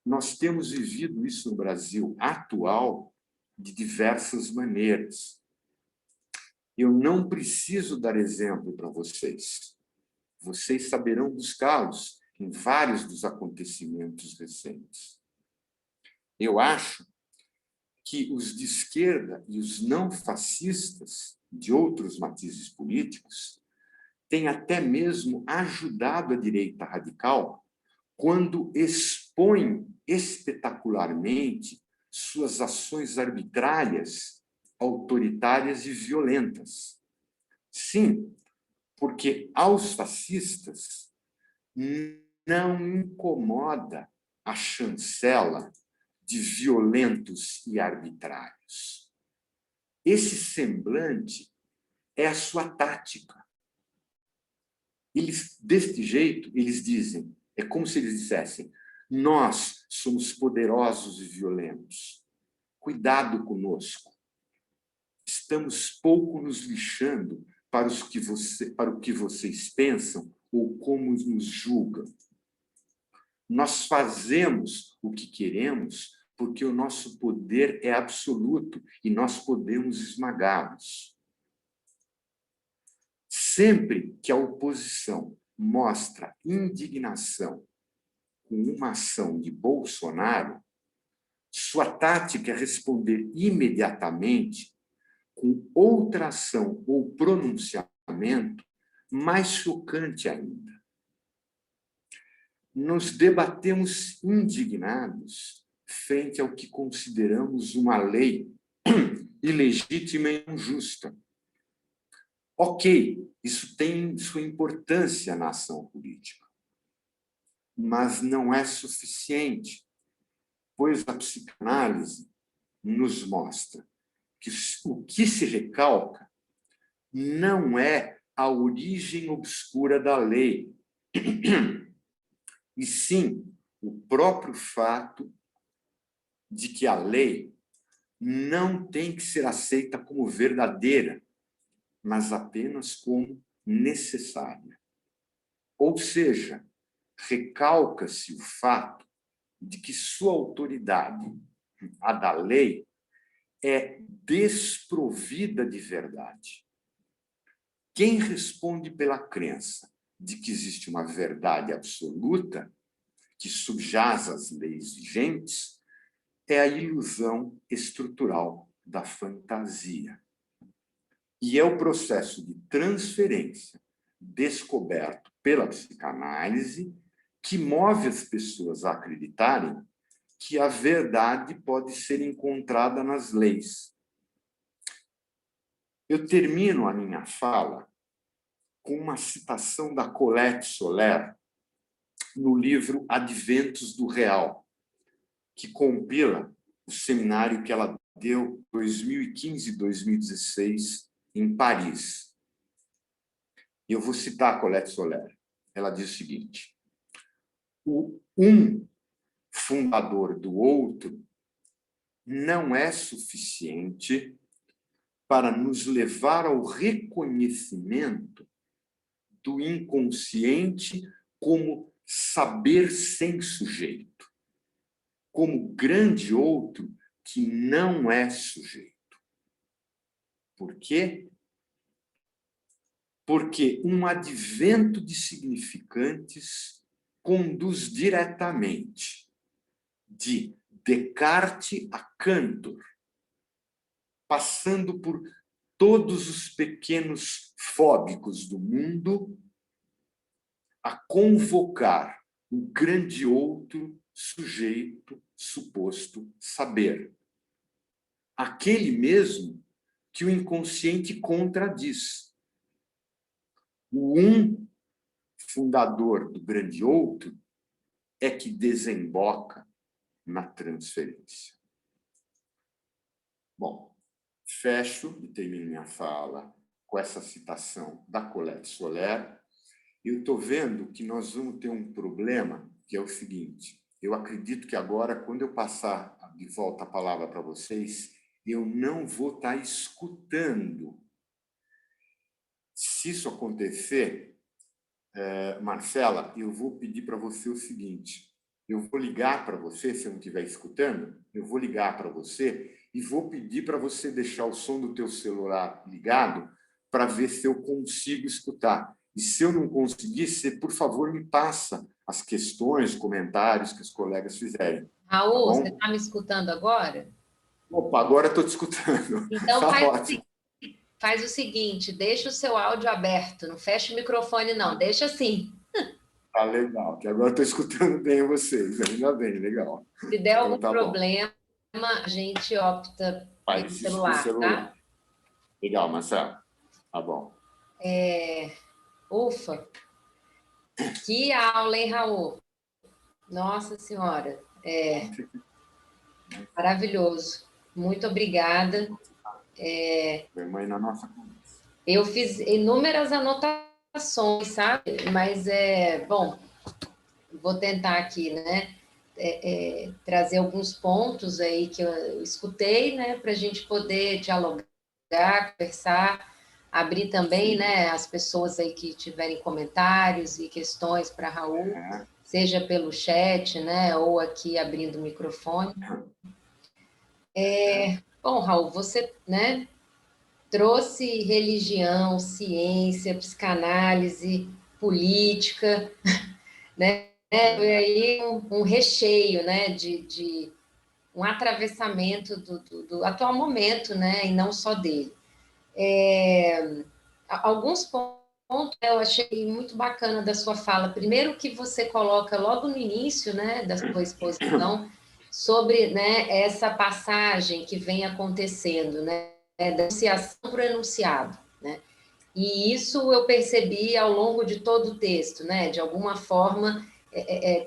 Nós temos vivido isso no Brasil atual de diversas maneiras. Eu não preciso dar exemplo para vocês. Vocês saberão buscá-los em vários dos acontecimentos recentes. Eu acho que os de esquerda e os não fascistas, de outros matizes políticos, têm até mesmo ajudado a direita radical quando expõe espetacularmente suas ações arbitrárias, autoritárias e violentas. Sim, porque aos fascistas não incomoda a chancela de violentos e arbitrários. Esse semblante é a sua tática. Eles, deste jeito, eles dizem, é como se eles dissessem: nós somos poderosos e violentos. Cuidado conosco. Estamos pouco nos lixando para o que vocês pensam ou como nos julgam. Nós fazemos o que queremos porque o nosso poder é absoluto e nós podemos esmagá-los. Sempre que a oposição mostra indignação com uma ação de Bolsonaro, sua tática é responder imediatamente com outra ação ou pronunciamento mais chocante ainda. Nos debatemos indignados frente ao que consideramos uma lei ilegítima e injusta. Ok, isso tem sua importância na ação política, mas não é suficiente, pois a psicanálise nos mostra que o que se recalca não é a origem obscura da lei, e sim o próprio fato de que a lei não tem que ser aceita como verdadeira, mas apenas como necessária. Ou seja, recalca-se o fato de que sua autoridade, a da lei, é desprovida de verdade. Quem responde pela crença de que existe uma verdade absoluta que subjaz às leis vigentes é a ilusão estrutural da fantasia. E é o processo de transferência descoberto pela psicanálise que move as pessoas a acreditarem que a verdade pode ser encontrada nas leis. Eu termino a minha fala com uma citação da Colette Soler no livro Adventos do Real, que compila o seminário que ela deu em 2015 e 2016 em Paris. E eu vou citar a Colette Soler. Ela diz o seguinte: o um fundador do outro não é suficiente para nos levar ao reconhecimento do inconsciente como saber sem sujeito, como grande outro que não é sujeito. Por quê? Porque um advento de significantes conduz diretamente de Descartes a Cantor, passando por todos os pequenos fóbicos do mundo, a convocar o grande outro sujeito suposto saber. Aquele mesmo que o inconsciente contradiz. O um fundador do grande outro é que desemboca na transferência. Bom, fecho e termino minha fala com essa citação da Colette Soler. Eu estou vendo que nós vamos ter um problema, que é o seguinte: eu acredito que agora, quando eu passar de volta a palavra para vocês, eu não vou estar escutando. Se isso acontecer, Marcela, eu vou pedir para você o seguinte: eu vou ligar para você, se eu não estiver escutando, eu vou ligar para você e vou pedir para você deixar o som do teu celular ligado para ver se eu consigo escutar. E se eu não conseguir, você, por favor, me passa as questões, comentários que os colegas fizerem. Raul, tá bom? você está me escutando agora? Opa, agora estou te escutando. Então Tá faz o seguinte, deixa o seu áudio aberto, não fecha o microfone não, deixa assim. Tá legal, que agora estou escutando bem vocês, ainda bem, legal. Se der algum tá problema, a gente opta pelo celular, tá? Legal, Marcelo. Tá bom. Ufa! Que aula, hein, Raul? Nossa Senhora! Maravilhoso. Muito obrigada. Mãe na nossa conversa. Eu fiz inúmeras anotações, sabe? Mas, bom, vou tentar aqui, né? Trazer alguns pontos aí que eu escutei, né? Para a gente poder dialogar, conversar, abrir também, né? As pessoas aí que tiverem comentários e questões para Raul, seja pelo chat, né? Ou aqui abrindo o microfone. Bom, Raul, você, né? trouxe religião, ciência, psicanálise, política, né? Foi aí um recheio, né? De um atravessamento do atual momento, né? E não só dele. Alguns pontos eu achei muito bacana da sua fala. Primeiro que você coloca logo no início, né, da sua exposição, sobre, né, essa passagem que vem acontecendo, né, da enunciação para o enunciado, né? E isso eu percebi ao longo de todo o texto, né? De alguma forma,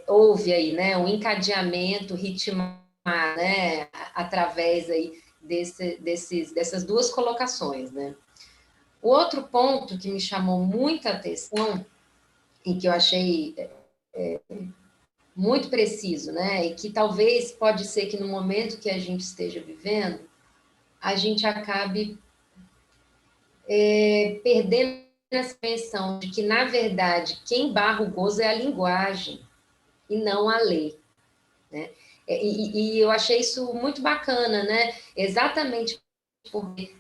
houve aí, né, um encadeamento ritmado, né, através aí dessas duas colocações, né? O outro ponto que me chamou muita atenção e que eu achei muito preciso, né? E que talvez pode ser que no momento que a gente esteja vivendo, a gente acabe perdendo essa pensão de que, na verdade, quem barra o gozo é a linguagem e não a lei, né? E eu achei isso muito bacana, né? Exatamente porque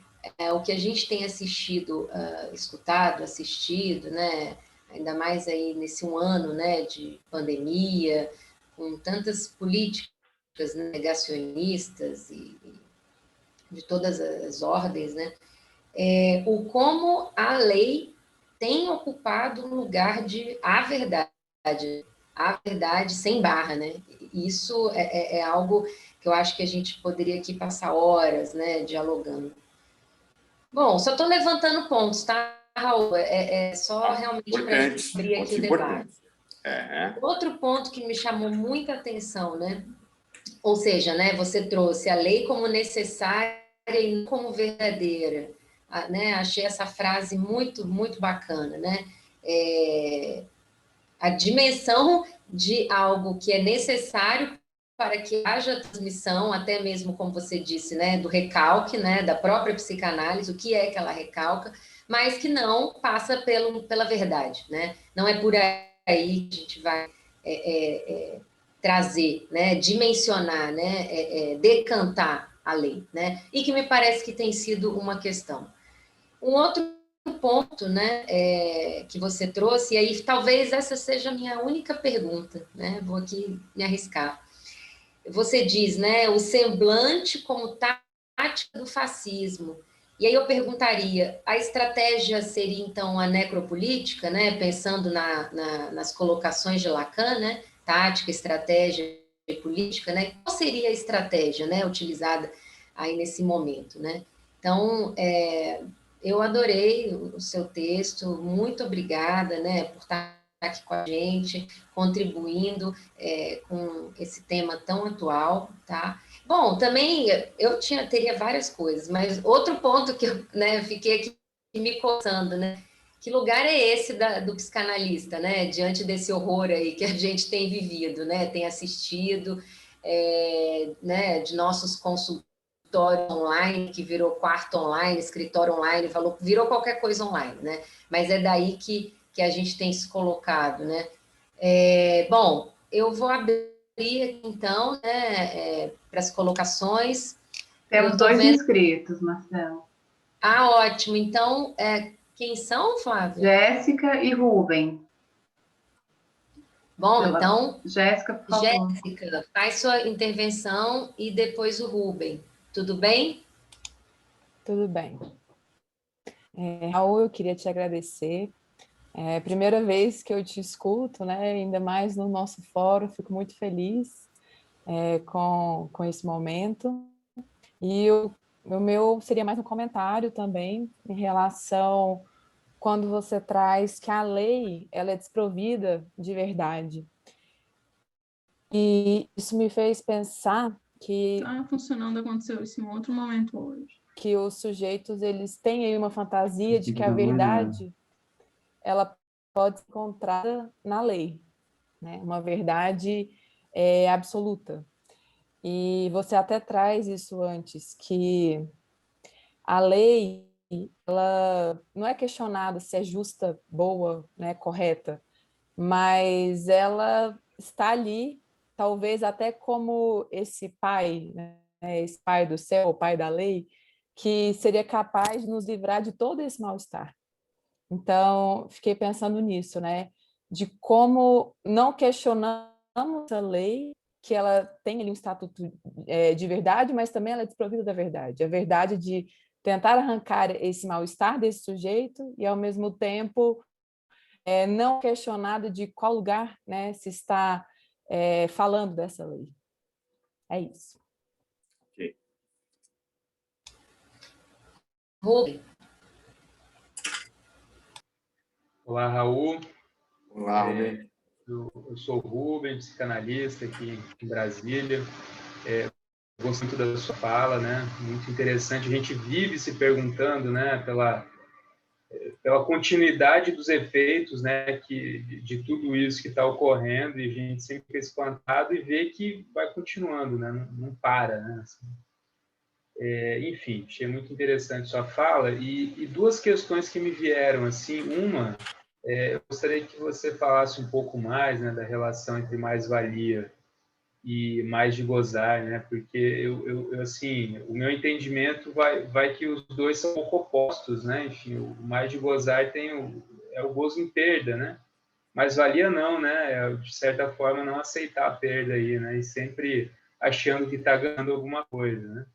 o que a gente tem assistido, escutado, assistido, né? Ainda mais aí nesse um ano, né, de pandemia, com tantas políticas negacionistas e de todas as ordens, né? O como a lei tem ocupado um lugar de a verdade sem barra, né? Isso é algo que eu acho que a gente poderia aqui passar horas, né, dialogando. Bom, só estou levantando pontos, tá, Raul? É só realmente para a gente abrir aqui o debate. Outro ponto que me chamou muita atenção, né? Ou seja, né, você trouxe a lei como necessária e não como verdadeira. Né? Achei essa frase muito, muito bacana, né? A dimensão de algo que é necessário para que haja transmissão, até mesmo, como você disse, né, do recalque, né, da própria psicanálise, o que é que ela recalca, mas que não passa pela verdade, né? Não é por aí que a gente vai trazer, né, dimensionar, né, decantar a lei, né? E que me parece que tem sido uma questão. Um outro ponto, né, que você trouxe, e aí talvez essa seja a minha única pergunta, né? Vou aqui me arriscar. Você diz, né, o semblante como tática do fascismo. E aí eu perguntaria, a estratégia seria, então, a necropolítica, né, pensando nas colocações de Lacan, né, tática, estratégia e política, né? Qual seria a estratégia, né, utilizada aí nesse momento, né? Então, eu adorei o seu texto, muito obrigada, né, por estar aqui com a gente, contribuindo com esse tema tão atual, tá? Bom, também eu teria várias coisas, mas outro ponto que eu, né, fiquei aqui me coçando, né? Que lugar é esse do psicanalista, né? Diante desse horror aí que a gente tem vivido, né? Tem assistido, né? De nossos consultórios online, que virou quarto online, escritório online, virou qualquer coisa online, né? Mas é daí que a gente tem se colocado, né? Bom, eu vou abrir aqui, então, né, para as colocações. Temos 2 inscritos, Marcelo. Ah, ótimo. Então, quem são, Flávia? Jéssica e Rubem. Bom, então, Jéssica, por favor. Jéssica, faz sua intervenção e depois o Rubem. Tudo bem? Tudo bem. Raul, eu queria te agradecer. É a primeira vez que eu te escuto, né? Ainda mais no nosso fórum, fico muito feliz com esse momento. E o meu seria mais um comentário também em relação quando você traz que a lei ela é desprovida de verdade. E isso me fez pensar que... Está funcionando, aconteceu isso em outro momento hoje. Que os sujeitos, eles têm aí uma fantasia de que a verdade, ela pode ser encontrada na lei, né? Uma verdade absoluta. E você até traz isso antes, que a lei, ela não é questionada se é justa, boa, né, correta, mas ela está ali, talvez até como esse pai, né, esse pai do céu, o pai da lei, que seria capaz de nos livrar de todo esse mal-estar. Então, fiquei pensando nisso, né? De como não questionamos a lei, que ela tem ali um estatuto de verdade, mas também ela é desprovida da verdade. A verdade de tentar arrancar esse mal-estar desse sujeito e, ao mesmo tempo, não questionado de qual lugar, né, se está falando dessa lei. É isso. Ok. Rubem. Olá, Raul. Olá, Rubem. Eu sou o Rubem, psicanalista aqui em Brasília. Gosto muito da sua fala, né? Muito interessante. A gente vive se perguntando, né, pela continuidade dos efeitos, né, de tudo isso que está ocorrendo, e a gente sempre fica espantado e vê que vai continuando, né? Não para, né? Assim. Enfim, achei muito interessante sua fala, e duas questões que me vieram, assim, uma, eu gostaria que você falasse um pouco mais, né, da relação entre mais-valia e mais de gozar, né, porque eu assim, o meu entendimento vai que os dois são um pouco opostos, né, enfim, o mais de gozar tem o gozo em perda, né, mais-valia não, né, de certa forma não aceitar a perda aí, né, e sempre achando que está ganhando alguma coisa, né.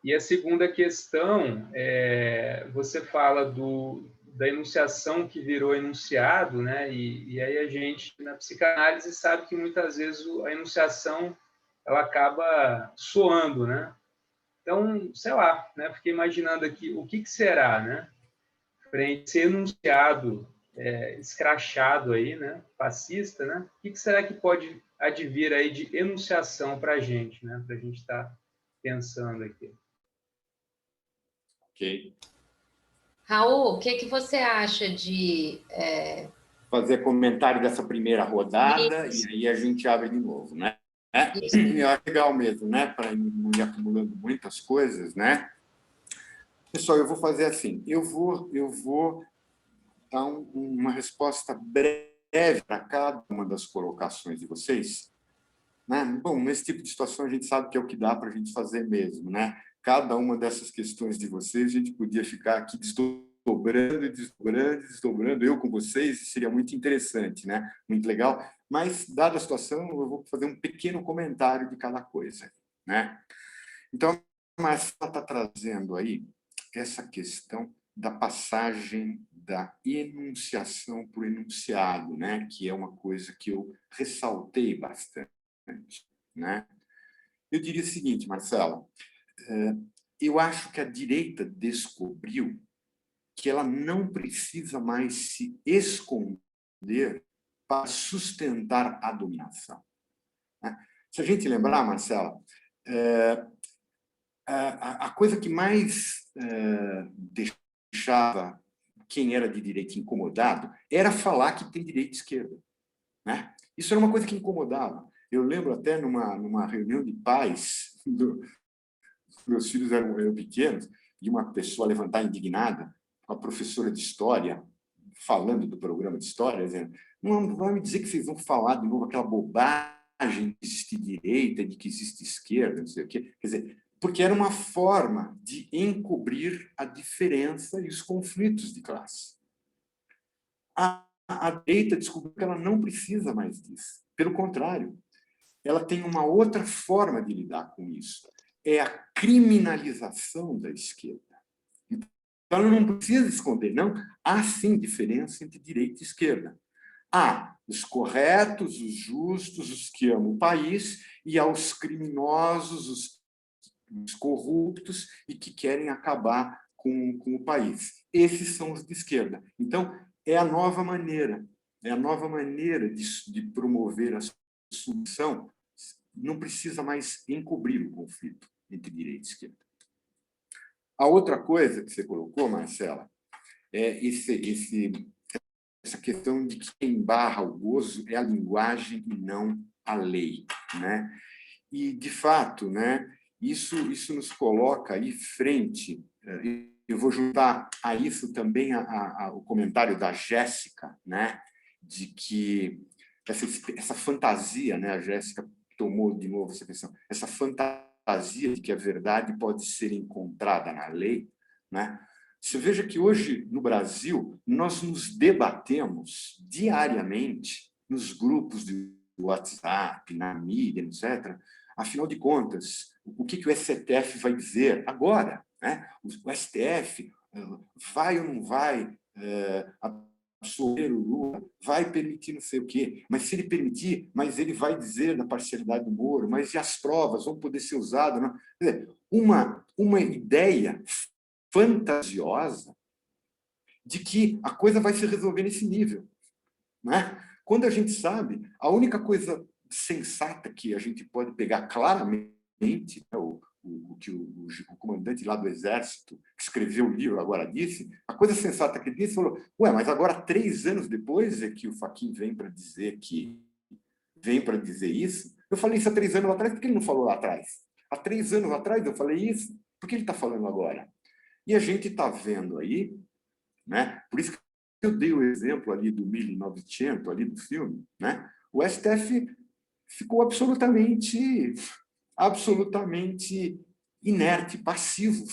E a segunda questão, você fala da enunciação que virou enunciado, né? E aí a gente, na psicanálise, sabe que muitas vezes a enunciação ela acaba soando, né? Então, sei lá, né? Fiquei imaginando aqui o que será, né? Frente a ser enunciado, escrachado aí, né? Fascista, né? O que será que pode advir aí de enunciação para a gente, né? Para a gente estar pensando aqui. Ok. Raul, o que você acha de... fazer comentário dessa primeira rodada Isso. e aí a gente abre de novo, né? Eu acho legal mesmo, né? Para não ir acumulando muitas coisas, né? Pessoal, eu vou fazer assim, eu vou dar uma resposta breve para cada uma das colocações de vocês, né? Bom, nesse tipo de situação a gente sabe que é o que dá para a gente fazer mesmo, né? Cada uma dessas questões de vocês, a gente podia ficar aqui desdobrando, eu com vocês, seria muito interessante, né? Muito legal. Mas, dada a situação, eu vou fazer um pequeno comentário de cada coisa, né? Então, a Marcela está trazendo aí essa questão da passagem da enunciação para o enunciado, né? Que é uma coisa que eu ressaltei bastante, né? Eu diria o seguinte, Marcela, eu acho que a direita descobriu que ela não precisa mais se esconder para sustentar a dominação. Se a gente lembrar, Marcela, a coisa que mais deixava quem era de direita incomodado era falar que tem direita e esquerda, né? Isso era uma coisa que incomodava. Eu lembro até numa reunião de pais, meus filhos eram pequenos, e uma pessoa levantar indignada, uma professora de história, falando do programa de história, dizendo: não vai me dizer que vocês vão falar de novo aquela bobagem de existe direita, de que existe esquerda, não sei o quê. Quer dizer, porque era uma forma de encobrir a diferença e os conflitos de classe. A direita descobriu que ela não precisa mais disso. Pelo contrário, ela tem uma outra forma de lidar com isso. É a criminalização da esquerda. Então, ela não precisa esconder, não. Há, sim, diferença entre direita e esquerda. Há os corretos, os justos, os que amam o país, e há os criminosos, os corruptos e que querem acabar com o país. Esses são os de esquerda. Então, é a nova maneira de promover a submissão. Não precisa mais encobrir o conflito entre direita e esquerda. A outra coisa que você colocou, Marcela, é essa questão de que quem barra o gozo é a linguagem e não a lei, né? E, de fato, né, isso nos coloca aí frente. Eu vou juntar a isso também o comentário da Jéssica, né, de que essa fantasia, né, a Jéssica tomou de novo essa questão, essa fantasia fantasia de que a verdade pode ser encontrada na lei, né? Você veja que hoje, no Brasil, nós nos debatemos diariamente nos grupos de WhatsApp, na mídia, etc. Afinal de contas, o que o STF vai dizer agora, né? O STF vai ou não vai absolver o Lula, vai permitir não sei o quê, mas se ele permitir, mas ele vai dizer da parcialidade do Moro, mas e as provas vão poder ser usadas? Não? Quer dizer, uma ideia fantasiosa de que a coisa vai se resolver nesse nível, né? Quando a gente sabe, a única coisa sensata que a gente pode pegar claramente, né, o que o comandante lá do Exército, que escreveu o livro agora disse, a coisa sensata que ele disse, falou, ué, mas agora 3 anos depois é que o Fachin vem para dizer isso? Eu falei isso há 3 anos atrás, por que ele não falou lá atrás? Há 3 anos atrás eu falei isso, por que ele está falando agora? E a gente está vendo aí, né? Por isso que eu dei o exemplo ali do 1900, ali do filme, né? O STF ficou absolutamente inerte, passivo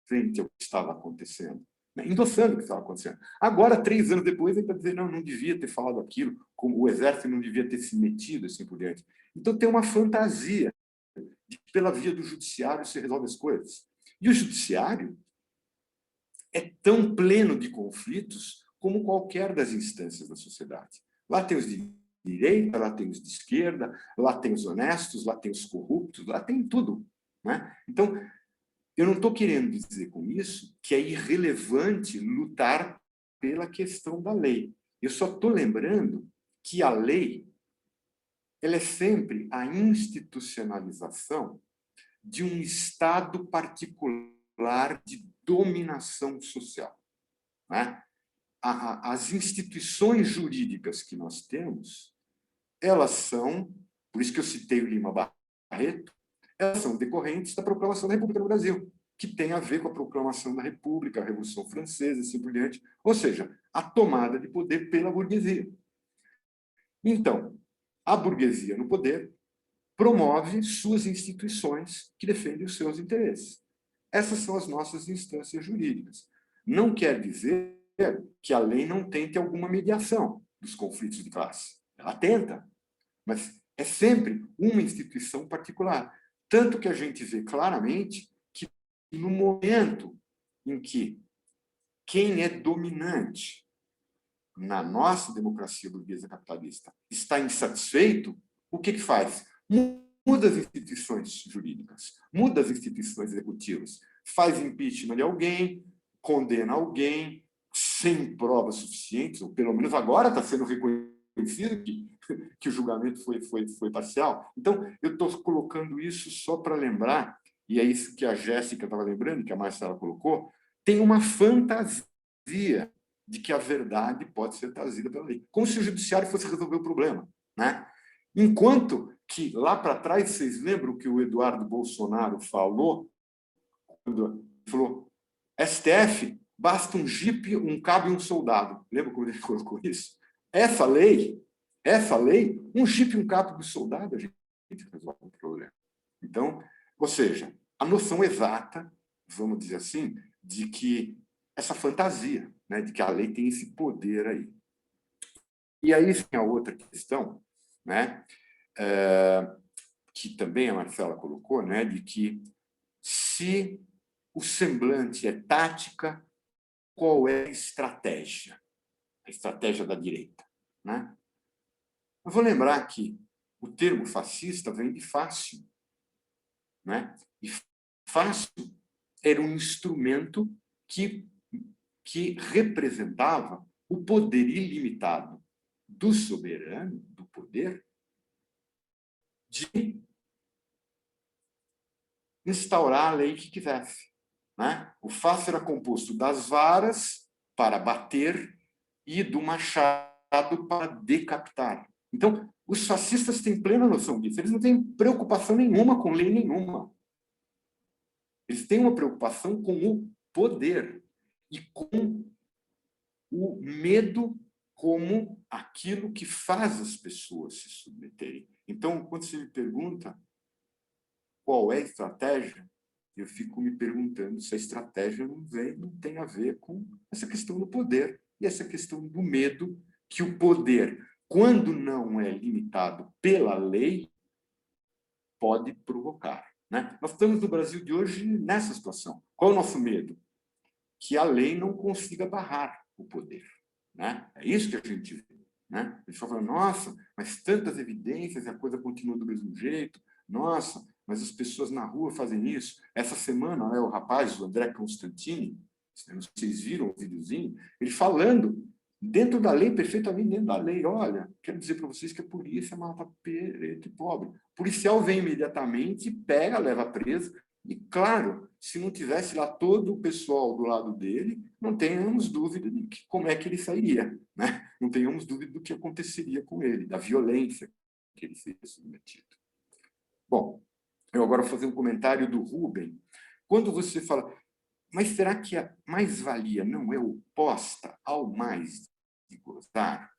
frente ao que estava acontecendo, né? Endossando o que estava acontecendo. Agora, 3 anos depois, ele está dizendo não devia ter falado aquilo, como o Exército não devia ter se metido, assim por diante. Então, tem uma fantasia de que, pela via do judiciário, se resolve as coisas. E o judiciário é tão pleno de conflitos como qualquer das instâncias da sociedade. Lá tem os de direita, lá tem os de esquerda, lá tem os honestos, lá tem os corruptos, lá tem tudo, né? Então, eu não estou querendo dizer com isso que é irrelevante lutar pela questão da lei. Eu só estou lembrando que a lei ela é sempre a institucionalização de um estado particular de dominação social, né? As instituições jurídicas que nós temos, elas são, por isso que eu citei o Lima Barreto, elas são decorrentes da proclamação da República no Brasil, que tem a ver com a proclamação da República, a Revolução Francesa, e assim por diante, ou seja, a tomada de poder pela burguesia. Então, a burguesia no poder promove suas instituições que defendem os seus interesses. Essas são as nossas instâncias jurídicas. Não quer dizer que a lei não tente alguma mediação dos conflitos de classe. Ela tenta, mas é sempre uma instituição particular. Tanto que a gente vê claramente que, no momento em que quem é dominante na nossa democracia burguesa capitalista está insatisfeito, o que faz? Muda as instituições jurídicas, muda as instituições executivas, faz impeachment de alguém, condena alguém, sem provas suficientes, ou pelo menos agora está sendo reconhecido que o julgamento foi parcial. Então, eu estou colocando isso só para lembrar, e é isso que a Jéssica estava lembrando, que a Marcela colocou, tem uma fantasia de que a verdade pode ser trazida pela lei, como se o judiciário fosse resolver o problema, né? Enquanto que, lá para trás, vocês lembram que o Eduardo Bolsonaro falou, quando falou, STF, basta um jipe, um cabo e um soldado. Lembra como ele colocou isso? Essa lei, um jipe, um cabo e um soldado, a gente resolve o problema. Então, ou seja, a noção exata, vamos dizer assim, de que essa fantasia, né, de que a lei tem esse poder aí. E aí vem a outra questão, né, que também a Marcela colocou, né, de que se o semblante é tática, qual é a estratégia? A estratégia da direita, né? Eu vou lembrar que o termo fascista vem de fácil, né? E fácil era um instrumento que representava o poder ilimitado do soberano, do poder, de instaurar a lei que quisesse, né? O fácil era composto das varas para bater e do machado para decapitar. Então, os fascistas têm plena noção disso. Eles não têm preocupação nenhuma com lei nenhuma. Eles têm uma preocupação com o poder e com o medo como aquilo que faz as pessoas se submeterem. Então, quando você me pergunta qual é a estratégia, eu fico me perguntando se a estratégia não tem a ver com essa questão do poder e essa questão do medo que o poder, quando não é limitado pela lei, pode provocar, né? Nós estamos no Brasil de hoje nessa situação. Qual é o nosso medo? Que a lei não consiga barrar o poder, né? É isso que a gente vê, né? A gente fala, nossa, mas tantas evidências e a coisa continua do mesmo jeito. Nossa, mas as pessoas na rua fazem isso. Essa semana, né, o rapaz, o André Constantini, não sei se vocês viram o videozinho, ele falando dentro da lei, perfeitamente dentro da lei. Olha, quero dizer para vocês que a polícia mata preto e pobre. O policial vem imediatamente, pega, leva preso. E, claro, se não tivesse lá todo o pessoal do lado dele, não tenhamos dúvida de como é que ele sairia, né? Não tenhamos dúvida do que aconteceria com ele, da violência que ele seria submetido. Bom, eu agora vou fazer um comentário do Rubem. Quando você fala, mas será que a mais-valia não é oposta ao mais de gozar?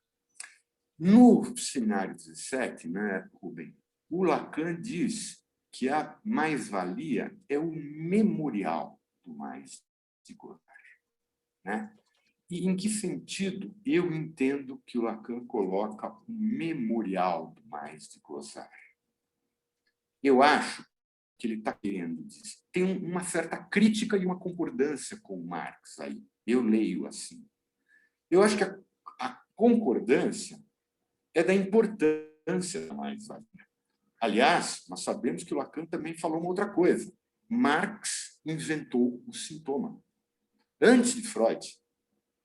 No seminário 17, né, Rubem, o Lacan diz que a mais-valia é o memorial do mais de gozar, né? E em que sentido eu entendo que o Lacan coloca o memorial do mais de gozar? Eu acho que ele está querendo dizer. Tem uma certa crítica e uma concordância com Marx aí. Eu leio assim. Eu acho que a concordância é da importância da mais-valia. Aliás, nós sabemos que o Lacan também falou uma outra coisa. Marx inventou o sintoma. Antes de Freud,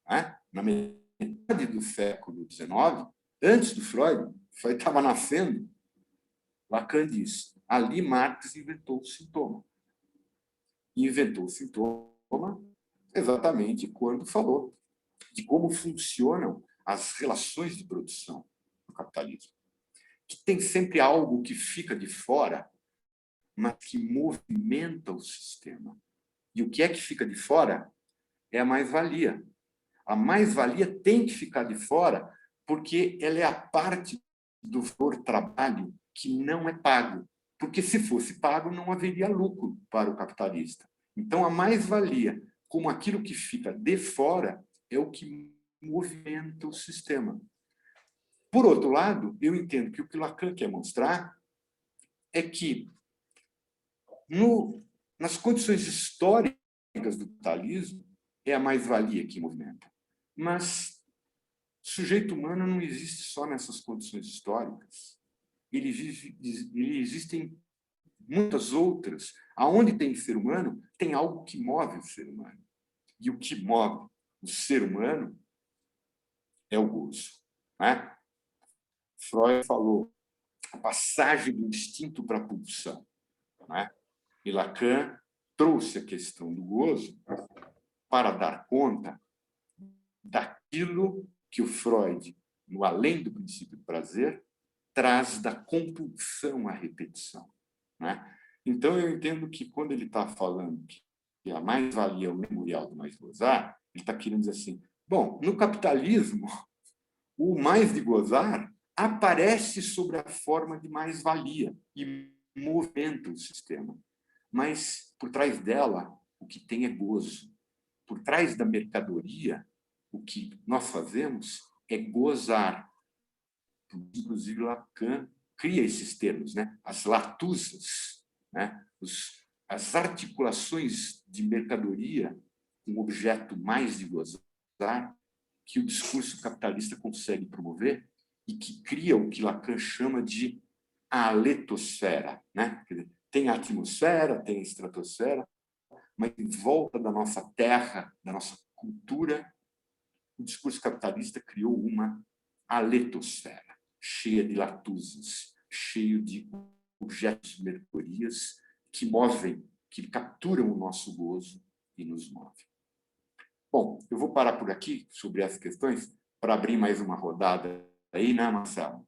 né? Na metade do século XIX, antes do Freud estava nascendo, Lacan diz, ali Marx inventou o sintoma. E inventou o sintoma exatamente quando falou de como funcionam as relações de produção no capitalismo. Que tem sempre algo que fica de fora, mas que movimenta o sistema. E o que é que fica de fora? É a mais-valia. A mais-valia tem que ficar de fora porque ela é a parte do trabalho que não é pago. Porque se fosse pago, não haveria lucro para o capitalista. Então, a mais-valia, como aquilo que fica de fora, é o que movimenta o sistema. Por outro lado, eu entendo que o que Lacan quer mostrar é que, nas condições históricas do capitalismo, é a mais-valia que movimenta. Mas o sujeito humano não existe só nessas condições históricas. Existem muitas outras. Aonde tem ser humano, tem algo que move o ser humano. E o que move o ser humano é o gozo, né? Freud falou a passagem do instinto para a pulsão, né? E Lacan trouxe a questão do gozo para dar conta daquilo que o Freud, no além do princípio do prazer, traz da compulsão à repetição, né? Então, eu entendo que quando ele está falando que a mais-valia é o memorial do mais gozar, ele está querendo dizer assim, bom, no capitalismo, o mais de gozar aparece sob a forma de mais-valia e movimenta o sistema. Mas, por trás dela, o que tem é gozo. Por trás da mercadoria, o que nós fazemos é gozar. Inclusive, Lacan cria esses termos, né? As latusas, né? As articulações de mercadoria com objeto mais de gozar que o discurso capitalista consegue promover e que cria o que Lacan chama de aletosfera, né? Quer dizer, tem a atmosfera, tem a estratosfera, mas em volta da nossa terra, da nossa cultura, o discurso capitalista criou uma aletosfera, cheia de latusas, cheio de objetos de mercadorias que movem, que capturam o nosso gozo e nos movem. Bom, eu vou parar por aqui sobre essas questões para abrir mais uma rodada aí, né, Marcelo?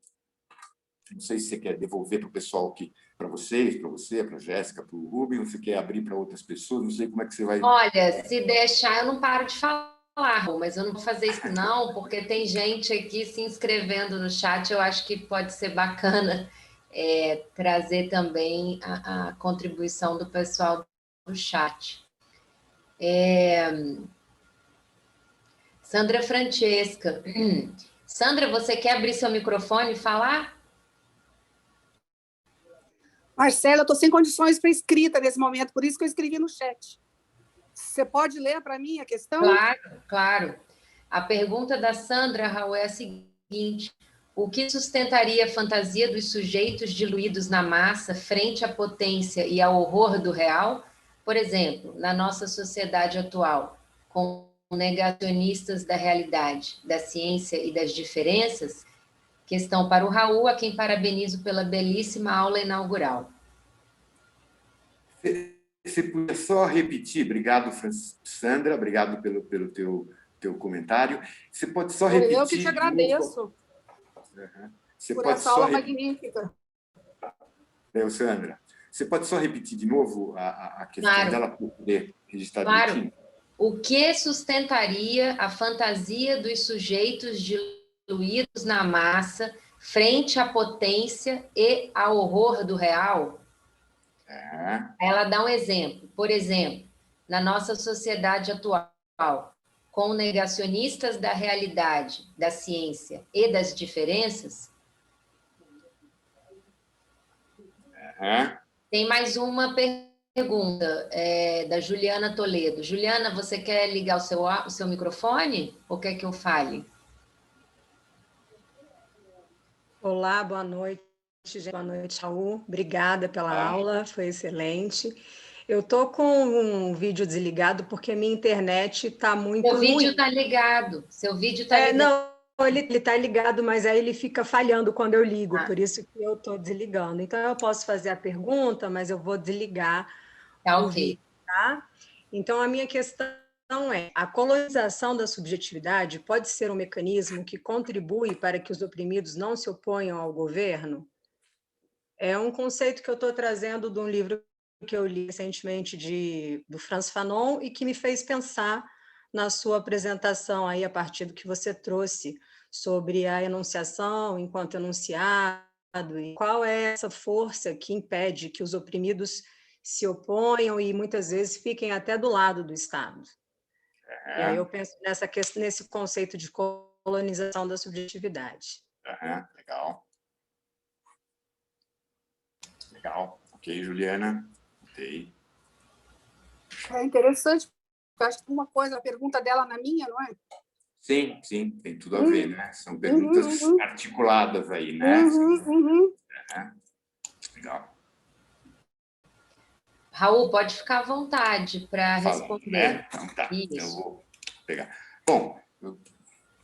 Não sei se você quer devolver para o pessoal aqui, para vocês, para você, para a Jéssica, para o Rubem, ou você quer abrir para outras pessoas, não sei como é que você vai... Olha, se deixar, eu não paro de falar, mas eu não vou fazer isso não, porque tem gente aqui se inscrevendo no chat, eu acho que pode ser bacana trazer também a contribuição do pessoal do chat. Sandra Francesca. Sandra, você quer abrir seu microfone e falar? Marcela, eu estou sem condições para escrita nesse momento, por isso que eu escrevi no chat. Você pode ler para mim a questão? Claro, claro. A pergunta da Sandra, Raul, é a seguinte: o que sustentaria a fantasia dos sujeitos diluídos na massa frente à potência e ao horror do real? Por exemplo, na nossa sociedade atual, com negacionistas da realidade, da ciência e das diferenças? Questão para o Raul, a quem parabenizo pela belíssima aula inaugural. Você podia só repetir? Obrigado, Sandra, obrigado pelo teu comentário. Você pode só repetir? Eu que te agradeço por essa aula magnífica. Sandra, você pode só repetir de novo a questão claro. dela para poder registrar claro. direitinho? O que sustentaria a fantasia dos sujeitos diluídos na massa frente à potência e ao horror do real? Ela dá um exemplo. Por exemplo, na nossa sociedade atual, com negacionistas da realidade, da ciência e das diferenças? Tem mais uma pergunta da Juliana Toledo. Juliana, você quer ligar o seu microfone ou quer que eu fale? Olá, boa noite, gente. Boa noite, Raul. Obrigada pela aula, foi excelente. Eu estou com um vídeo desligado porque minha internet está muito ruim. Seu vídeo está ligado. Seu vídeo está ligado. Não, ele está ligado, mas aí ele fica falhando quando eu ligo, por isso que eu estou desligando. Então, eu posso fazer a pergunta, mas eu vou desligar o vídeo, tá? Então, a minha questão é: a colonização da subjetividade pode ser um mecanismo que contribui para que os oprimidos não se oponham ao governo? É um conceito que eu estou trazendo de um livro que eu li recentemente do Frantz Fanon e que me fez pensar na sua apresentação aí a partir do que você trouxe sobre a enunciação enquanto enunciado e qual é essa força que impede que os oprimidos se oponham e muitas vezes fiquem até do lado do Estado. E aí eu penso nesse conceito de colonização da subjetividade. Legal. Legal. Ok, Juliana. Ok. É interessante, eu acho que uma coisa, a pergunta dela na minha, não é? Sim, sim, tem tudo a ver, né? São perguntas articuladas aí, né? Legal. Raul, pode ficar à vontade para responder. Né? Então tá, então eu vou pegar. Bom,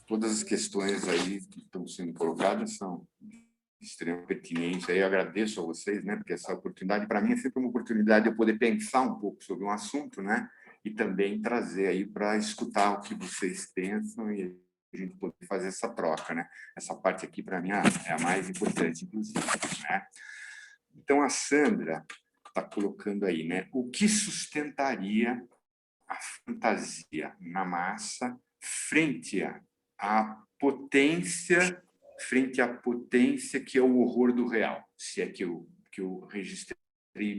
todas as questões aí que estão sendo colocadas são extremamente pertinentes. Aí eu agradeço a vocês, né? Porque essa oportunidade, para mim, é sempre uma oportunidade de eu poder pensar um pouco sobre um assunto, né? E também trazer aí para escutar o que vocês pensam e a gente poder fazer essa troca, né? Essa parte aqui, para mim, é a mais importante, inclusive, né? Então, a Sandra está colocando aí, né? O que sustentaria a fantasia na massa frente à potência que é o horror do real, se é que eu registrei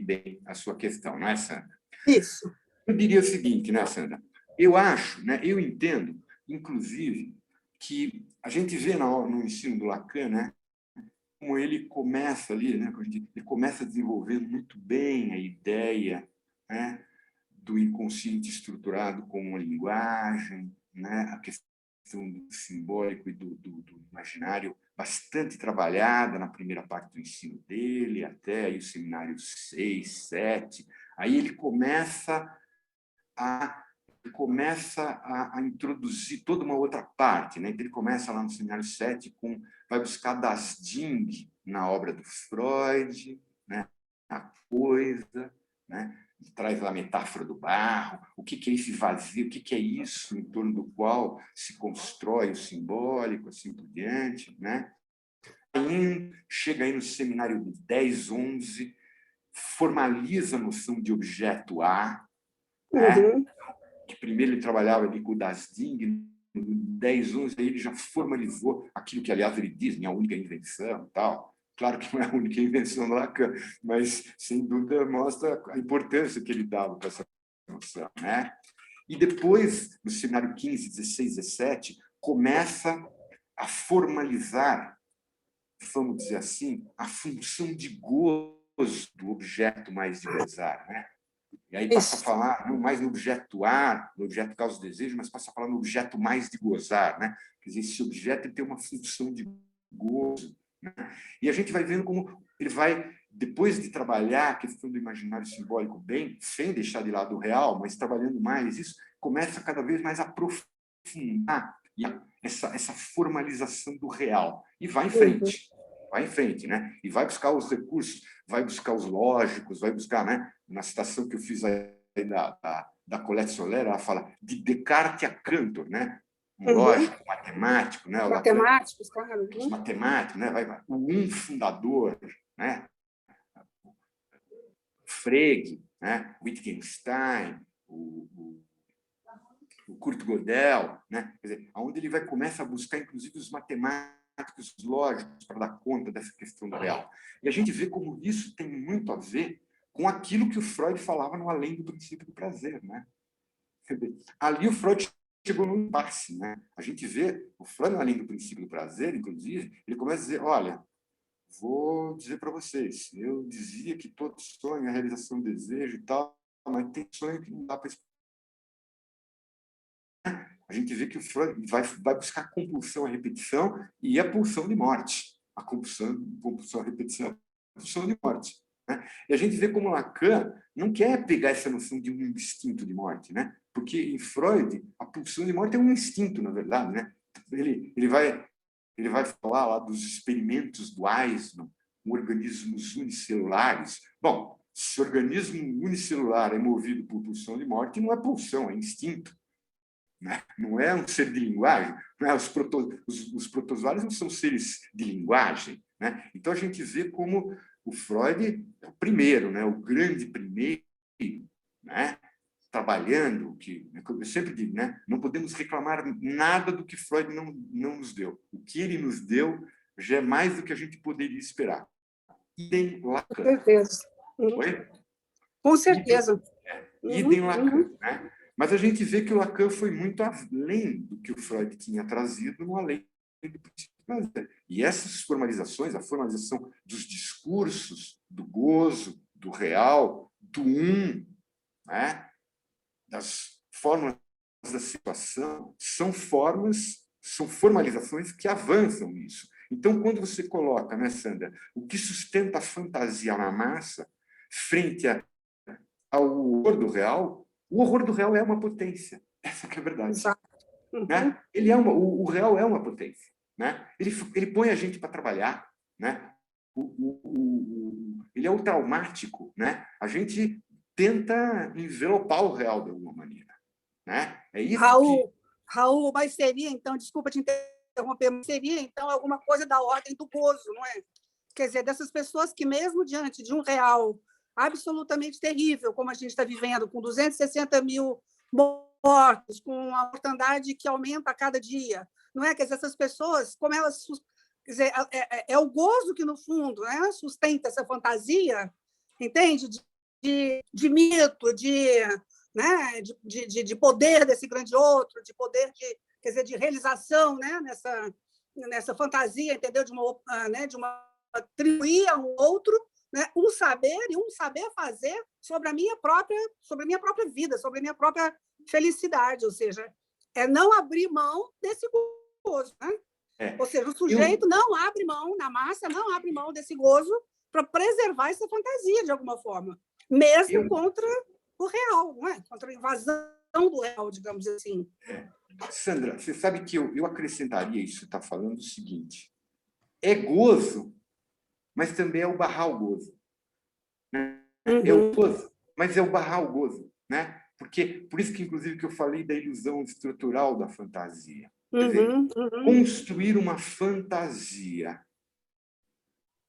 bem a sua questão, não é, Sandra? Isso. Eu diria o seguinte, né, Sandra? Eu acho, né, eu entendo, inclusive, que a gente vê no ensino do Lacan, né, como ele começa ali, né, ele começa desenvolvendo muito bem a ideia, né, do inconsciente estruturado como uma linguagem, né, a questão do simbólico e do imaginário bastante trabalhada na primeira parte do ensino dele, até aí o seminário 6, 7. Aí ele começa a introduzir toda uma outra parte, né? Ele começa lá no seminário 7 vai buscar Das Ding na obra do Freud, né? A coisa, né? Traz lá a metáfora do barro, o que é esse vazio, o que é isso em torno do qual se constrói o simbólico, assim por diante, né? Aí chega aí no seminário 10, 11, formaliza a noção de objeto A, né? Que primeiro ele trabalhava ali com o Das Ding, no 10, 11, aí ele já formalizou aquilo que, aliás, ele diz, minha única invenção e tal, Claro que não é a única invenção do Lacan, mas, sem dúvida, mostra a importância que ele dava para essa noção, né? E depois, no seminário 15, 16, 17, começa a formalizar, vamos dizer assim, a função de gozo do objeto mais de gozar, né? E aí passa a falar não mais no objeto ar, no objeto causa desejo, mas passa a falar no objeto mais de gozar, né? Quer dizer, esse objeto tem uma função de gozo, né? E a gente vai vendo como ele vai, depois de trabalhar a questão do imaginário simbólico bem, sem deixar de lado o real, mas trabalhando mais isso, começa cada vez mais a aprofundar essa formalização do real. E vai em frente, né? E vai buscar os recursos, vai buscar os lógicos, vai buscar, né? Na citação que eu fiz aí da Colette Soler, ela fala de Descartes a Cantor, né? Um lógico, matemático, né? Matemáticos, claro. Os matemáticos, né? O fundador, né? Frege, né? Wittgenstein, o Kurt Gödel, né? Quer dizer, onde ele começa a buscar, inclusive, os matemáticos lógicos para dar conta dessa questão do real. E a gente vê como isso tem muito a ver com aquilo que o Freud falava no Além do Princípio do Prazer, né? Ali o Freud chegou no impasse, né? A gente vê o Freud no Além do Princípio do Prazer, inclusive, ele começa a dizer, olha, vou dizer para vocês, eu dizia que todo sonho é a realização do desejo e tal, mas tem sonho que não dá para explicar. A gente vê que o Freud vai buscar a compulsão à repetição e a pulsão de morte. A compulsão à repetição, a pulsão de morte, né? E a gente vê como Lacan não quer pegar essa noção de um instinto de morte, né? Porque em Freud, a pulsão de morte é um instinto, na verdade, né? Ele vai falar lá dos experimentos do Eisner com organismos unicelulares. Bom, se o organismo unicelular é movido por pulsão de morte, não é pulsão, é instinto. Não é um ser de linguagem, não é? Os protozoários não são seres de linguagem, né? Então a gente vê como o Freud é o primeiro, né? O grande primeiro, né? Trabalhando, que eu sempre digo, né? Não podemos reclamar nada do que Freud não nos deu. O que ele nos deu já é mais do que a gente poderia esperar. Idem Lacan. Com certeza. Oi? Com certeza. Idem Lacan, né? Mas a gente vê que o Lacan foi muito além do que o Freud tinha trazido no Além do Princípio do Prazer. E essas formalizações, a formalização dos discursos, do gozo, do real, do né? Das fórmulas da situação, são formalizações que avançam nisso. Então, quando você coloca, né, Sandra, o que sustenta a fantasia na massa frente ao horror do real, o horror do real é uma potência. Essa que é a verdade. Né? O real é uma potência. Né? Ele põe a gente para trabalhar. Né? Ele é o traumático. Né? A gente tenta envelopar o real de alguma maneira. Né? É isso Raul, mas seria, então, desculpa te interromper, mas seria, então, alguma coisa da ordem do gozo, não é? Quer dizer, dessas pessoas que, mesmo diante de um real absolutamente terrível, como a gente está vivendo, com 260 mil mortos, com uma mortandade que aumenta a cada dia, não é? Quer dizer, essas pessoas, como elas... Quer dizer, é o gozo que, no fundo, né, sustenta essa fantasia, entende? De mito, né, de poder desse grande outro, de poder quer dizer, de realização, né, nessa fantasia, entendeu? De uma atribuir a um outro, né, um saber fazer sobre a minha própria vida, sobre a minha própria felicidade, ou seja, é não abrir mão desse gozo, né? Ou seja, o sujeito não abre mão, na massa, não abre mão desse gozo para preservar essa fantasia de alguma forma, mesmo contra o real, não é? Contra a invasão do real, digamos assim. Sandra, você sabe que eu acrescentaria isso que você está falando o seguinte: é gozo, mas também é o barrar o gozo. Né? É o gozo, mas é o barrar o gozo. Né? Por isso que, inclusive, que eu falei da ilusão estrutural da fantasia. Quer dizer, construir uma fantasia.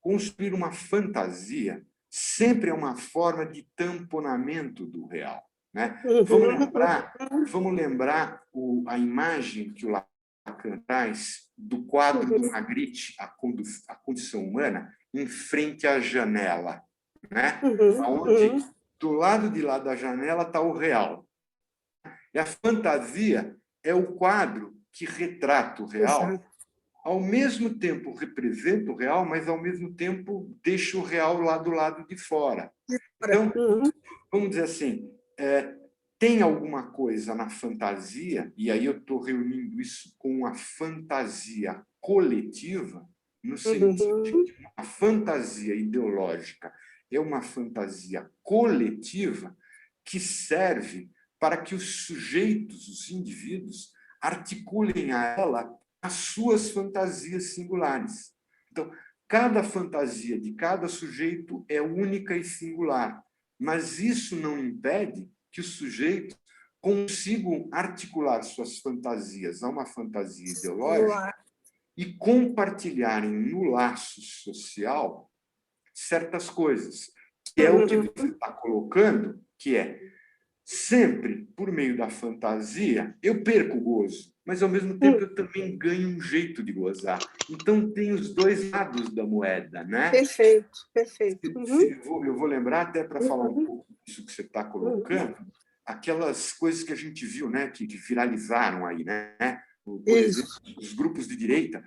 Construir uma fantasia sempre é uma forma de tamponamento do real. Né? Vamos lembrar a imagem que o Lacan traz do quadro do Magritte, a condição humana, em frente à janela, né? Onde, do lado de lá da janela está o real. E a fantasia é o quadro que retrata o real, ao mesmo tempo representa o real, mas ao mesmo tempo deixa o real lá do lado de fora. Então, vamos dizer assim, tem alguma coisa na fantasia, e aí eu estou reunindo isso com a fantasia coletiva, no sentido de que a fantasia ideológica é uma fantasia coletiva que serve para que os sujeitos, os indivíduos, articulem a ela as suas fantasias singulares. Então, cada fantasia de cada sujeito é única e singular, mas isso não impede que os sujeitos consigam articular suas fantasias a uma fantasia ideológica e compartilharem no laço social certas coisas, que é o que você está colocando, que é sempre, por meio da fantasia, eu perco o gozo, mas, ao mesmo tempo, eu também ganho um jeito de gozar. Então, tem os dois lados da moeda, né? Perfeito, perfeito. Eu vou lembrar, até para falar um pouco disso que você está colocando, aquelas coisas que a gente viu, né, que viralizaram aí, né? Por exemplo, os grupos de direita,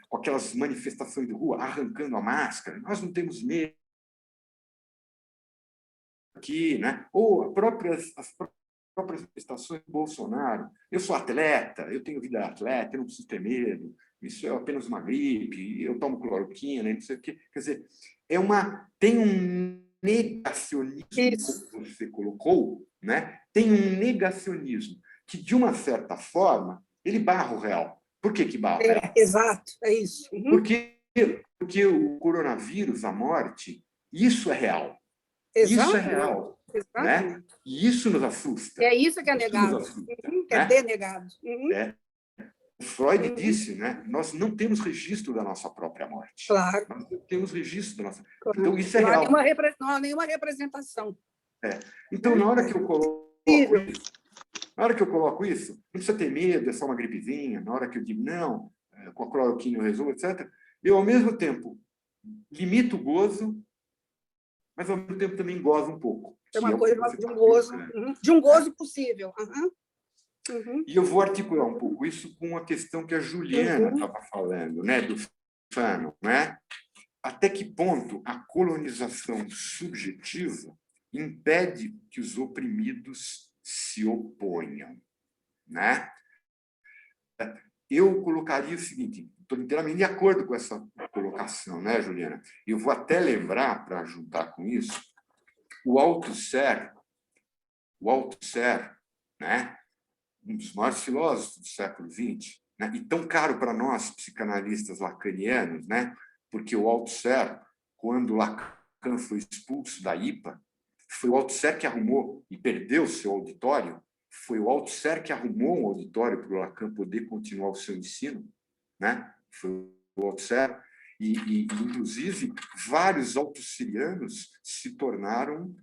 com aquelas manifestações de rua, arrancando a máscara. Nós não temos medo aqui, né? Ou as próprias manifestações do Bolsonaro. Eu sou atleta, eu tenho vida atleta, eu não preciso ter medo, isso é apenas uma gripe, eu tomo cloroquina, não sei o quê. Quer dizer, tem um negacionismo, como você colocou, né? Tem um negacionismo que, de uma certa forma, ele barra o real. Por que barra o real? Exato, é isso. Porque o coronavírus, a morte, isso é real. Exato. Isso é real. Né? E isso nos assusta. É isso que é negado, que é denegado. O Freud disse, né? Nós não temos registro da nossa própria morte. Claro. Nós não temos registro da nossa... Então, isso é real. Não há nenhuma representação. Então, na hora que eu coloco isso, não precisa ter medo, é só uma gripezinha. Na hora que eu digo, não, com a cloroquina eu resolvo, etc., eu, ao mesmo tempo, limito o gozo, mas, ao mesmo tempo, também gozo um pouco. É uma coisa de um gozo possível. E eu vou articular um pouco isso com a questão que a Juliana estava falando, né, do Fanon, né? Até que ponto a colonização subjetiva impede que os oprimidos se oponham, né? Eu colocaria o seguinte, estou inteiramente de acordo com essa colocação, né, Juliana? Eu vou até lembrar, para juntar com isso, o Althusser, né? Um dos maiores filósofos do século XX, né? E tão caro para nós, psicanalistas lacanianos, né? Porque o Althusser, quando Lacan foi expulso da IPA, foi o Althusser que arrumou e perdeu seu auditório, foi o Althusser que arrumou um auditório para o Lacan poder continuar o seu ensino, né? Foi o Althusser, e inclusive, vários althusserianos se tornaram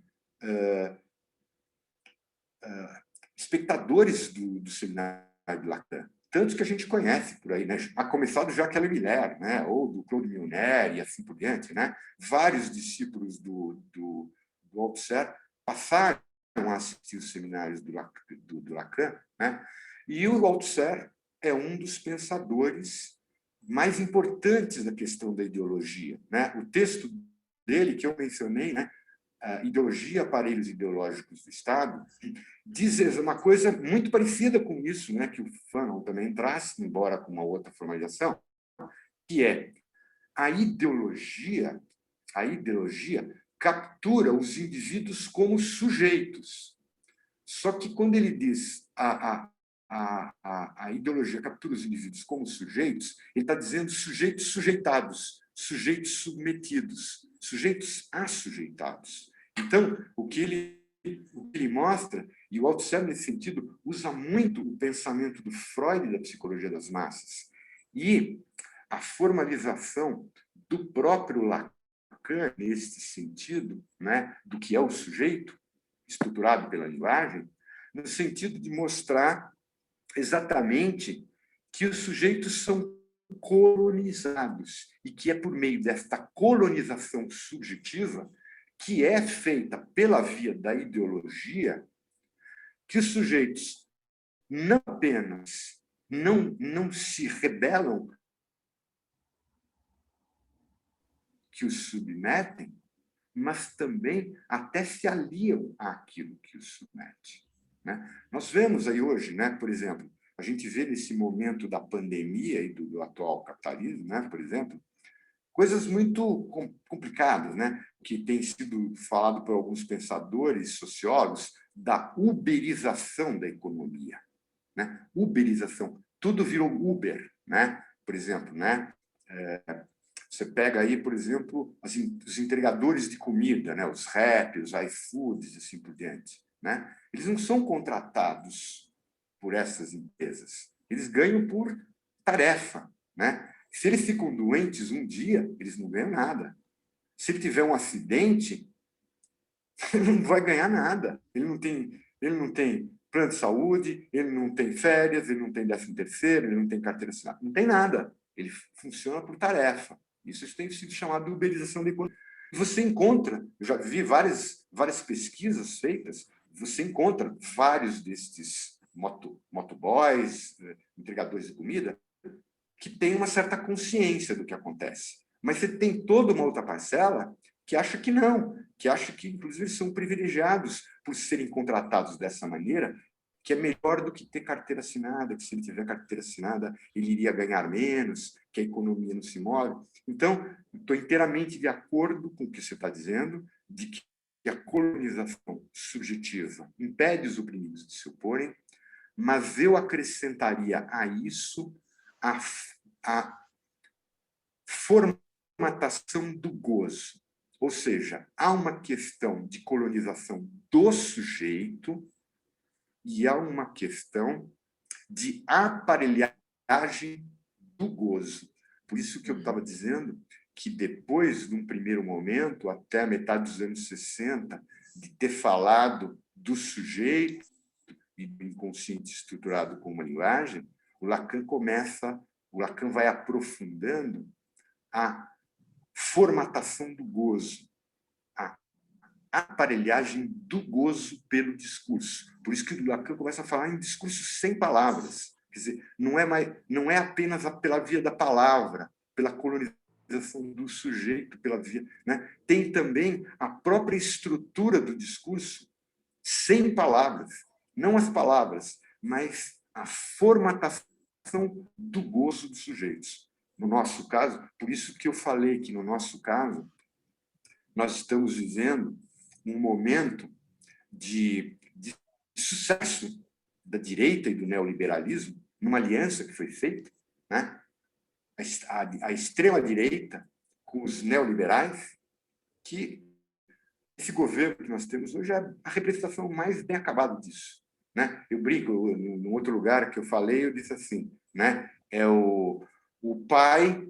espectadores do seminário de Lacan, tantos que a gente conhece por aí, né? A começar do Jacques Miller, né? Ou do Claude Milner e assim por diante, né? Vários discípulos do Althusser passaram a assistir os seminários do Lacan, né? E o Althusser é um dos pensadores mais importantes da questão da ideologia, né? O texto dele, que eu mencionei, né? Ideologia, aparelhos ideológicos do Estado, diz uma coisa muito parecida com isso, né, que o Fanon também traz, embora com uma outra formalização, que é a ideologia captura os indivíduos como sujeitos. Só que quando ele diz a ideologia captura os indivíduos como sujeitos, ele está dizendo sujeitos sujeitados, sujeitos submetidos, sujeitos assujeitados. Então, o que ele mostra, e o Althusser, nesse sentido, usa muito o pensamento do Freud da psicologia das massas, e a formalização do próprio Lacan, nesse sentido, né, do que é o sujeito, estruturado pela linguagem, no sentido de mostrar exatamente que os sujeitos são colonizados, e que é por meio desta colonização subjetiva, que é feita pela via da ideologia, que os sujeitos não apenas não se rebelam, que os submetem, mas também até se aliam àquilo que os submete, né? Nós vemos aí hoje, né, por exemplo, a gente vê nesse momento da pandemia e do atual capitalismo, né, por exemplo, coisas muito complicadas, né, que tem sido falado por alguns pensadores, sociólogos, da uberização da economia, né? Uberização, tudo virou Uber, né? Por exemplo, né? Você pega aí, por exemplo, os entregadores de comida, né? Os Rap, os iFoods, assim por diante, né? Eles não são contratados por essas empresas, eles ganham por tarefa, né? Se eles ficam doentes um dia, eles não ganham nada. Se ele tiver um acidente, ele não vai ganhar nada. Ele não tem plano de saúde, ele não tem férias, ele não tem 13º, ele não tem carteira assinada, não tem nada. Ele funciona por tarefa. Isso tem sido chamado de uberização da economia. Você encontra, eu já vi várias pesquisas feitas, você encontra vários destes motoboys, entregadores de comida, que têm uma certa consciência do que acontece. Mas você tem toda uma outra parcela que acha que não, que acha que, inclusive, são privilegiados por serem contratados dessa maneira, que é melhor do que ter carteira assinada, que se ele tiver carteira assinada, ele iria ganhar menos, que a economia não se move. Então, estou inteiramente de acordo com o que você está dizendo, de que a colonização subjetiva impede os oprimidos de se oporem, mas eu acrescentaria a isso a formatação do gozo. Ou seja, há uma questão de colonização do sujeito e há uma questão de aparelhagem do gozo. Por isso que eu estava dizendo que depois, num primeiro momento, até a metade dos anos 60, de ter falado do sujeito e do inconsciente estruturado como uma linguagem, o Lacan vai aprofundando a formatação do gozo, a aparelhagem do gozo pelo discurso. Por isso que o Lacan começa a falar em discurso sem palavras. Quer dizer, não é apenas pela via da palavra, pela colonização do sujeito, pela via, né? Tem também a própria estrutura do discurso sem palavras, não as palavras, mas a formatação do gozo dos sujeitos. No nosso caso, por isso que eu falei que, no nosso caso, nós estamos vivendo um momento de sucesso da direita e do neoliberalismo, numa aliança que foi feita, né? A extrema-direita com os neoliberais, que esse governo que nós temos hoje é a representação mais bem acabada disso, né? Eu brinco, num outro lugar que eu falei, eu disse assim, né? É o pai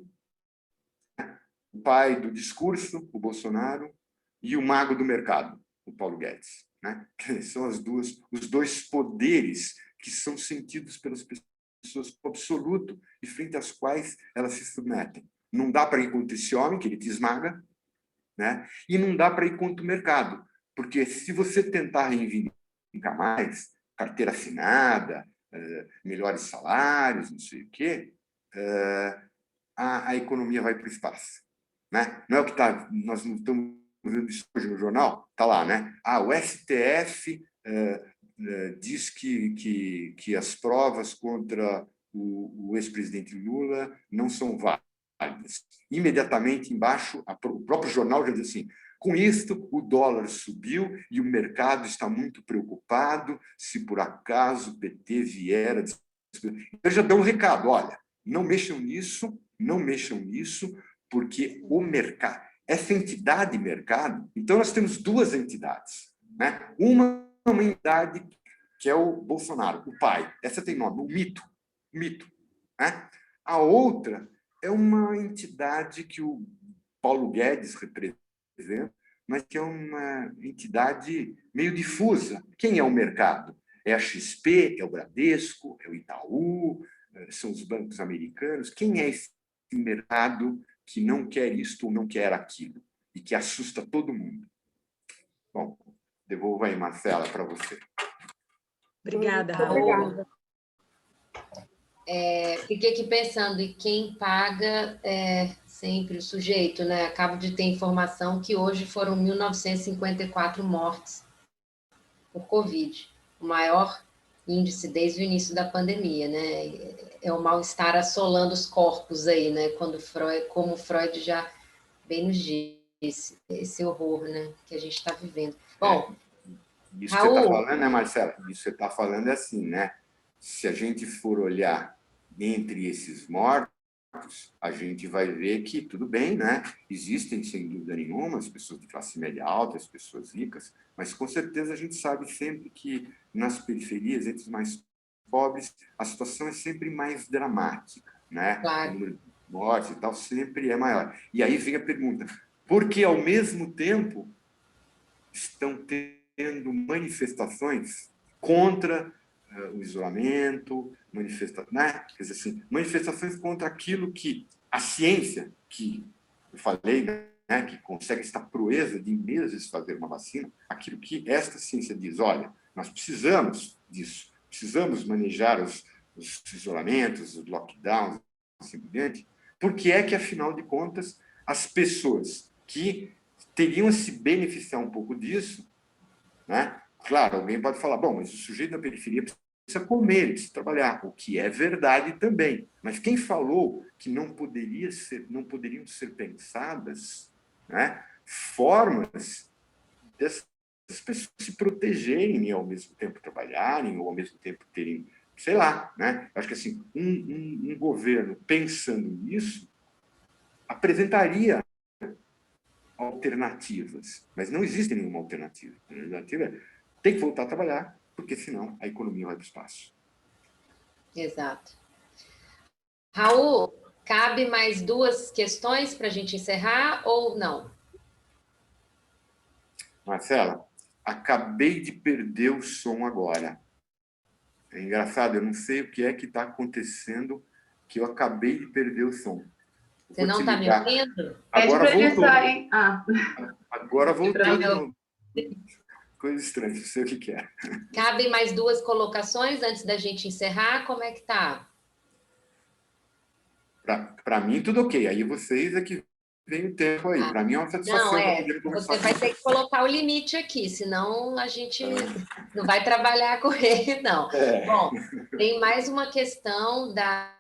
do discurso, o Bolsonaro, e o mago do mercado, o Paulo Guedes, né? São os dois poderes que são sentidos pelas pessoas como absoluto e frente às quais elas se submetem. Não dá para ir contra esse homem, que ele te esmaga, né? E não dá para ir contra o mercado, porque se você tentar reivindicar mais, carteira assinada, melhores salários, não sei o quê, a economia vai para o espaço, né? Não é o que está... Nós não estamos vendo isso hoje no jornal? Está lá, né? O STF diz que as provas contra o ex-presidente Lula não são válidas. Imediatamente embaixo, o próprio jornal já diz assim: com isto, o dólar subiu e o mercado está muito preocupado se por acaso o PT vier a... Eu já dou um recado, olha, não mexam nisso, porque o mercado, essa entidade mercado, então nós temos duas entidades, né? Uma entidade que é o Bolsonaro, o pai, essa tem nome, o mito, né? A outra é uma entidade que o Paulo Guedes representa, mas que é uma entidade meio difusa. Quem é o mercado? É a XP, é o Bradesco, é o Itaú, são os bancos americanos? Quem é esse mercado que não quer isto ou não quer aquilo e que assusta todo mundo? Bom, devolvo aí, Marcela, para você. Obrigada, Raul. Obrigada. Fiquei aqui pensando, e quem paga é sempre o sujeito, né? Acabo de ter informação que hoje foram 1.954 mortes por Covid, o maior índice desde o início da pandemia, né? É o mal-estar assolando os corpos aí, né? Como Freud já bem nos disse, esse horror, né? Que a gente está vivendo. Bom, isso que você está falando, né, Marcela? Isso que você está falando é assim, né? Se a gente for olhar entre esses mortos, a gente vai ver que, tudo bem, né? Existem, sem dúvida nenhuma, as pessoas de classe média alta, as pessoas ricas, mas com certeza a gente sabe sempre que nas periferias, entre os mais pobres, a situação é sempre mais dramática, né? Claro. O número de mortes e tal sempre é maior. E aí vem a pergunta, por que ao mesmo tempo estão tendo manifestações contra o isolamento, né? Quer dizer, assim, manifestações contra aquilo que a ciência, que eu falei, né, que consegue esta proeza de meses fazer uma vacina, aquilo que esta ciência diz, olha, nós precisamos disso, precisamos manejar os isolamentos, os lockdowns, assim por diante, porque é que, afinal de contas, as pessoas que teriam a se beneficiar um pouco disso, né? Claro, alguém pode falar, bom, mas o sujeito da periferia precisa comer, ele precisa trabalhar, o que é verdade também. Mas quem falou que não poderiam ser pensadas, né, formas dessas pessoas se protegerem e ao mesmo tempo trabalharem, ou ao mesmo tempo terem, sei lá, né? Acho que assim, um governo pensando nisso apresentaria alternativas, mas não existe nenhuma alternativa. A alternativa é tem que voltar a trabalhar, porque senão a economia vai para o espaço. Exato. Raul, cabe mais 2 questões para a gente encerrar ou não? Marcela, acabei de perder o som agora. É engraçado, eu não sei o que é que está acontecendo, que eu acabei de perder o som. Você não está me ouvindo? Agora voltou. Agora voltou. Coisa estranha, não sei o que é. Cabem mais 2 colocações antes da gente encerrar? Como é que tá? Para mim, tudo ok. Aí vocês é que vem o tempo aí. Para mim é uma satisfação. Não, você vai ter que colocar o limite aqui, senão a gente não vai trabalhar com ele, não. Bom, tem mais uma questão da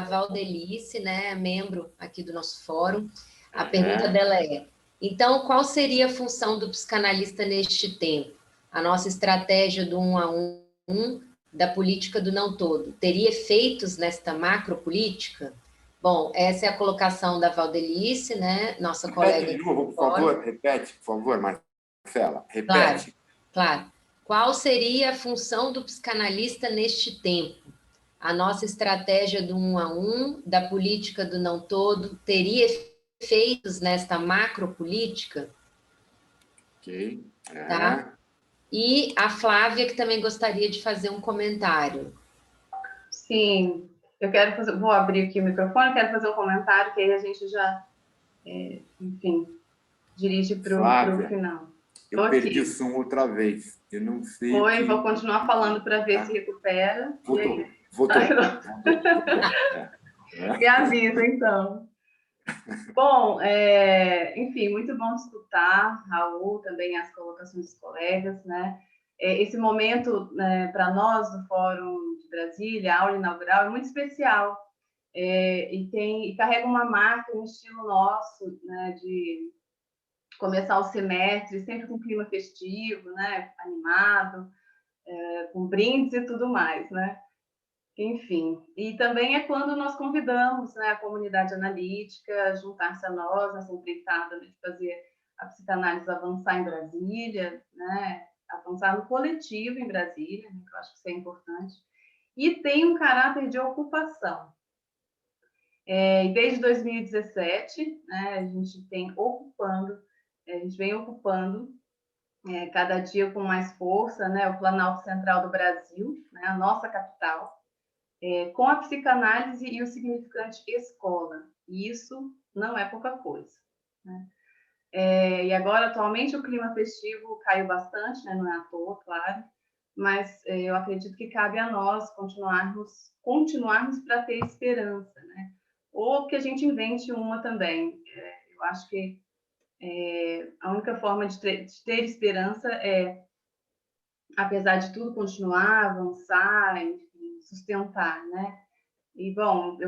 Valdelice, né, membro aqui do nosso fórum. A pergunta dela é: então, qual seria a função do psicanalista neste tempo? A nossa estratégia do 1 a 1, da política do não todo, teria efeitos nesta macropolítica? Bom, essa é a colocação da Valdelice, né? Nossa colega. De novo, por favor, repete, por favor, Marcela, repete. Claro. Qual seria a função do psicanalista neste tempo? A nossa estratégia do 1 a 1, da política do não todo, teria efeitos nesta macropolítica? Ok. Tá? E a Flávia, que também gostaria de fazer um comentário. Sim, vou abrir aqui o microfone, quero fazer um comentário, que aí a gente já, enfim, dirige para o final. Eu perdi o som outra vez, eu não sei. Vou continuar falando para ver se recupera. Voltou. Me avisa, então. Bom, enfim, muito bom escutar, Raul, também as colocações dos colegas, né? Esse momento, né, para nós do Fórum de Brasília, a aula inaugural, é muito especial e carrega uma marca, um estilo nosso, né, de começar o semestre sempre com clima festivo, né, animado, com brindes e tudo mais, né? Enfim, e também é quando nós convidamos, né, a comunidade analítica a juntar-se a nós nessa empreitada de fazer a psicanálise avançar em Brasília, né, avançar no coletivo em Brasília, né, que eu acho que isso é importante, e tem um caráter de ocupação. Desde 2017, né, a gente vem ocupando cada dia com mais força, né, o Planalto Central do Brasil, né, a nossa capital. com a psicanálise e o significante escola. E isso não é pouca coisa, né? E agora, atualmente, o clima festivo caiu bastante, né? Não é à toa, claro, mas eu acredito que cabe a nós continuarmos para ter esperança, né? Ou que a gente invente uma também. Eu acho que a única forma de ter esperança é, apesar de tudo, continuar, avançar, enfim, sustentar, né? E, bom,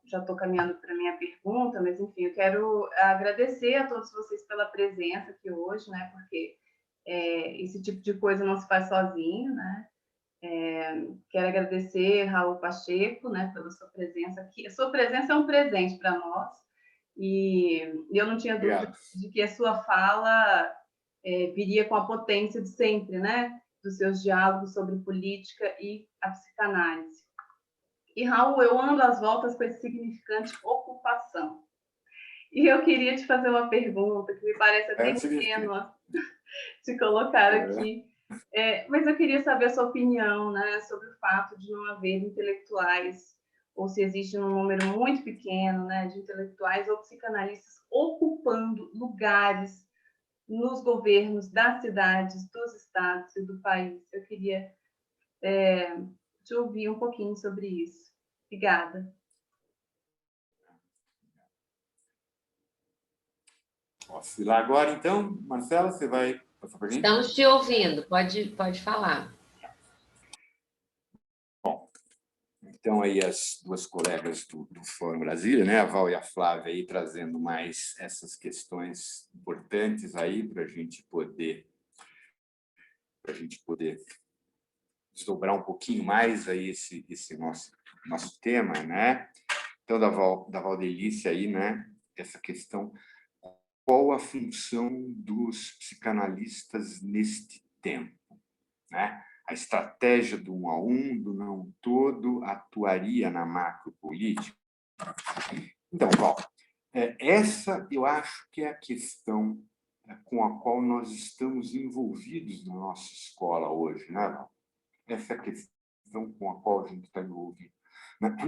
já estou caminhando para a minha pergunta, mas, enfim, eu quero agradecer a todos vocês pela presença aqui hoje, né? Porque esse tipo de coisa não se faz sozinho, né? Quero agradecer Raul Pacheco, né, pela sua presença aqui. A sua presença é um presente para nós, e eu não tinha dúvida de que a sua fala viria com a potência de sempre, né? Dos seus diálogos sobre política e a psicanálise. E, Raul, eu ando às voltas com esse significante ocupação. E eu queria te fazer uma pergunta que me parece até ingênua de colocar aqui. Mas eu queria saber a sua opinião, né, sobre o fato de não haver intelectuais, ou se existe um número muito pequeno, né, de intelectuais ou psicanalistas ocupando lugares nos governos das cidades, dos estados e do país. Eu queria te ouvir um pouquinho sobre isso. Obrigada. Posso ir lá agora, então? Marcela, você vai passar para a gente? Estamos te ouvindo, pode falar. Bom, então aí as duas colegas do Fórum Brasília, né, a Val e a Flávia, aí trazendo mais essas questões importantes aí para a gente poder desdobrar um pouquinho mais aí esse nosso tema, né? Então, da Valdelice aí, né, essa questão, qual a função dos psicanalistas neste tempo, né? A estratégia do 1 a 1, do não todo, atuaria na macropolítica? Então, Val, essa eu acho que é a questão com a qual nós estamos envolvidos na nossa escola hoje, né, Val? Essa é a questão com a qual a gente está envolvido.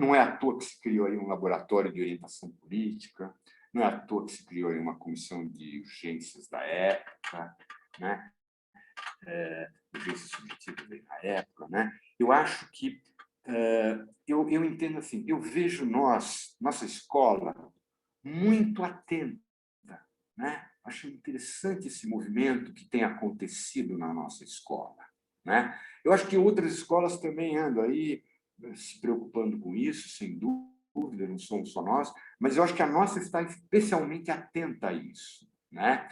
Não é à toa que se criou aí um laboratório de orientação política, não é à toa que se criou aí uma comissão de urgências da época, né? Urgências subjetivas da época, né? Eu acho que eu entendo assim, eu vejo nossa escola muito atenta, né? Acho interessante esse movimento que tem acontecido na nossa escola, né? Eu acho que outras escolas também andam aí se preocupando com isso, sem dúvida, não somos só nós, mas eu acho que a nossa está especialmente atenta a isso, né?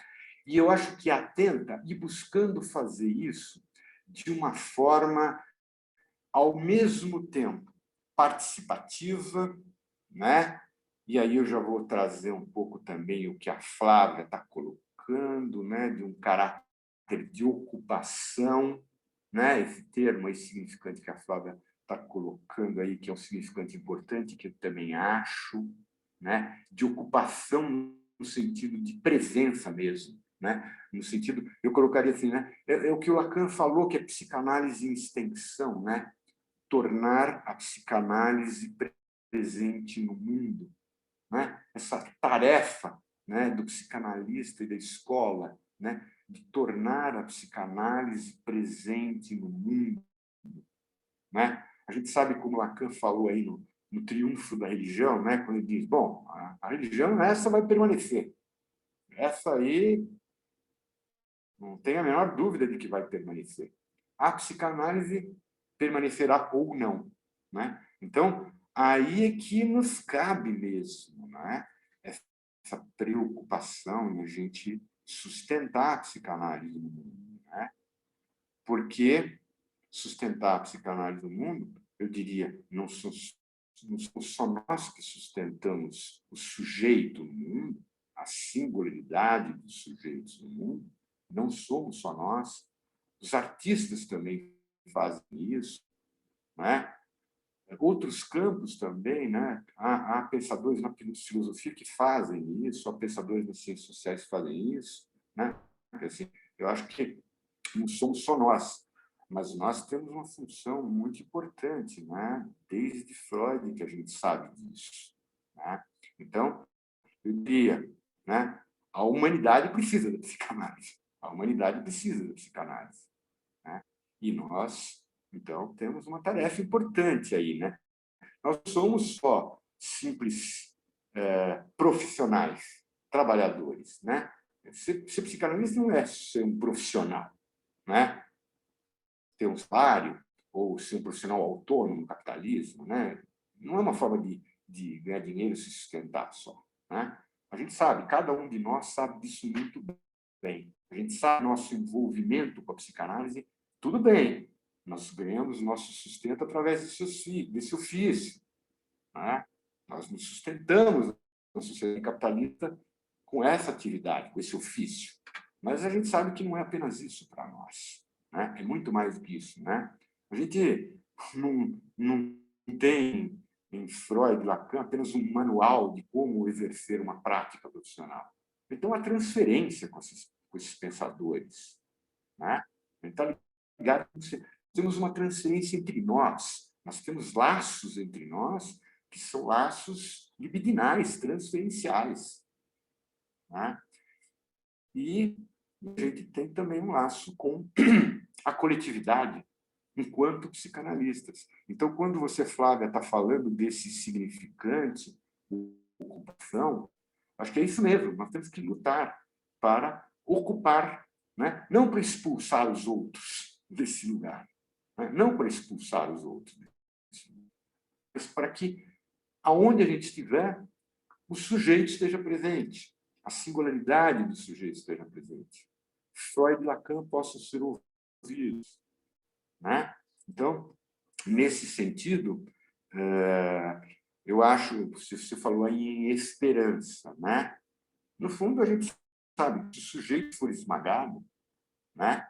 E eu acho que atenta e buscando fazer isso de uma forma, ao mesmo tempo, participativa, né? E aí eu já vou trazer um pouco também o que a Flávia está colocando, né? De um caráter de ocupação, né? Esse termo aí significante que a Flávia está colocando aí, que é um significante importante, que eu também acho, né? De ocupação no sentido de presença mesmo, né? No sentido, eu colocaria assim, né? É o que o Lacan falou, que é psicanálise em extensão, né? Tornar a psicanálise presente no mundo, né? Essa tarefa, né, do psicanalista e da escola, né, de tornar a psicanálise presente no mundo, né? A gente sabe como Lacan falou aí no Triunfo da Religião, né, quando ele diz, bom, a religião essa vai permanecer, essa aí não tem a menor dúvida de que vai permanecer. A psicanálise permanecerá ou não, né? Então, aí é que nos cabe mesmo, né? Essa preocupação em a gente sustentar a psicanálise no mundo, né? Porque sustentar a psicanálise no mundo, eu diria, não somos só nós que sustentamos o sujeito no mundo, a singularidade dos sujeitos no mundo, não somos só nós, os artistas também fazem isso, né? Outros campos também, né? Há pensadores na filosofia que fazem isso, há pensadores nas ciências sociais que fazem isso, né? Assim, eu acho que não somos só nós. Mas nós temos uma função muito importante, né? Desde Freud que a gente sabe disso, né? Então, eu diria, né? A humanidade precisa da psicanálise. A humanidade precisa da psicanálise, né? E nós, então, temos uma tarefa importante aí, né? Nós somos só simples profissionais, trabalhadores, né? Ser psicanalista não é ser um profissional, né? Ter um salário ou ser um profissional autônomo no capitalismo, né? Não é uma forma de ganhar dinheiro e se sustentar só, né? A gente sabe, cada um de nós sabe disso muito bem. A gente sabe nosso envolvimento com a psicanálise, tudo bem. Nós ganhamos nosso sustento através desse ofício, né? Nós nos sustentamos na sociedade capitalista com essa atividade, com esse ofício. Mas a gente sabe que não é apenas isso para nós, né? É muito mais do que isso, né? A gente não tem em Freud e Lacan apenas um manual de como exercer uma prática profissional. Então, a transferência com esses pensadores, né? A gente está ligado, temos uma transferência entre nós temos laços entre nós que são laços libidinais, transferenciais, né? E a gente tem também um laço com a coletividade enquanto psicanalistas. Então, quando você, Flávia, está falando desse significante, ocupação, acho que é isso mesmo, nós temos que lutar para ocupar, né? Não para expulsar os outros desse lugar, né? Não para expulsar os outros desse lugar, mas para que, aonde a gente estiver, o sujeito esteja presente, a singularidade do sujeito esteja presente. Freud e Lacan possam ser ouvidos, né? Então, nesse sentido, eu acho, você falou aí em esperança, né? No fundo, a gente sabe que se o sujeito for esmagado, né?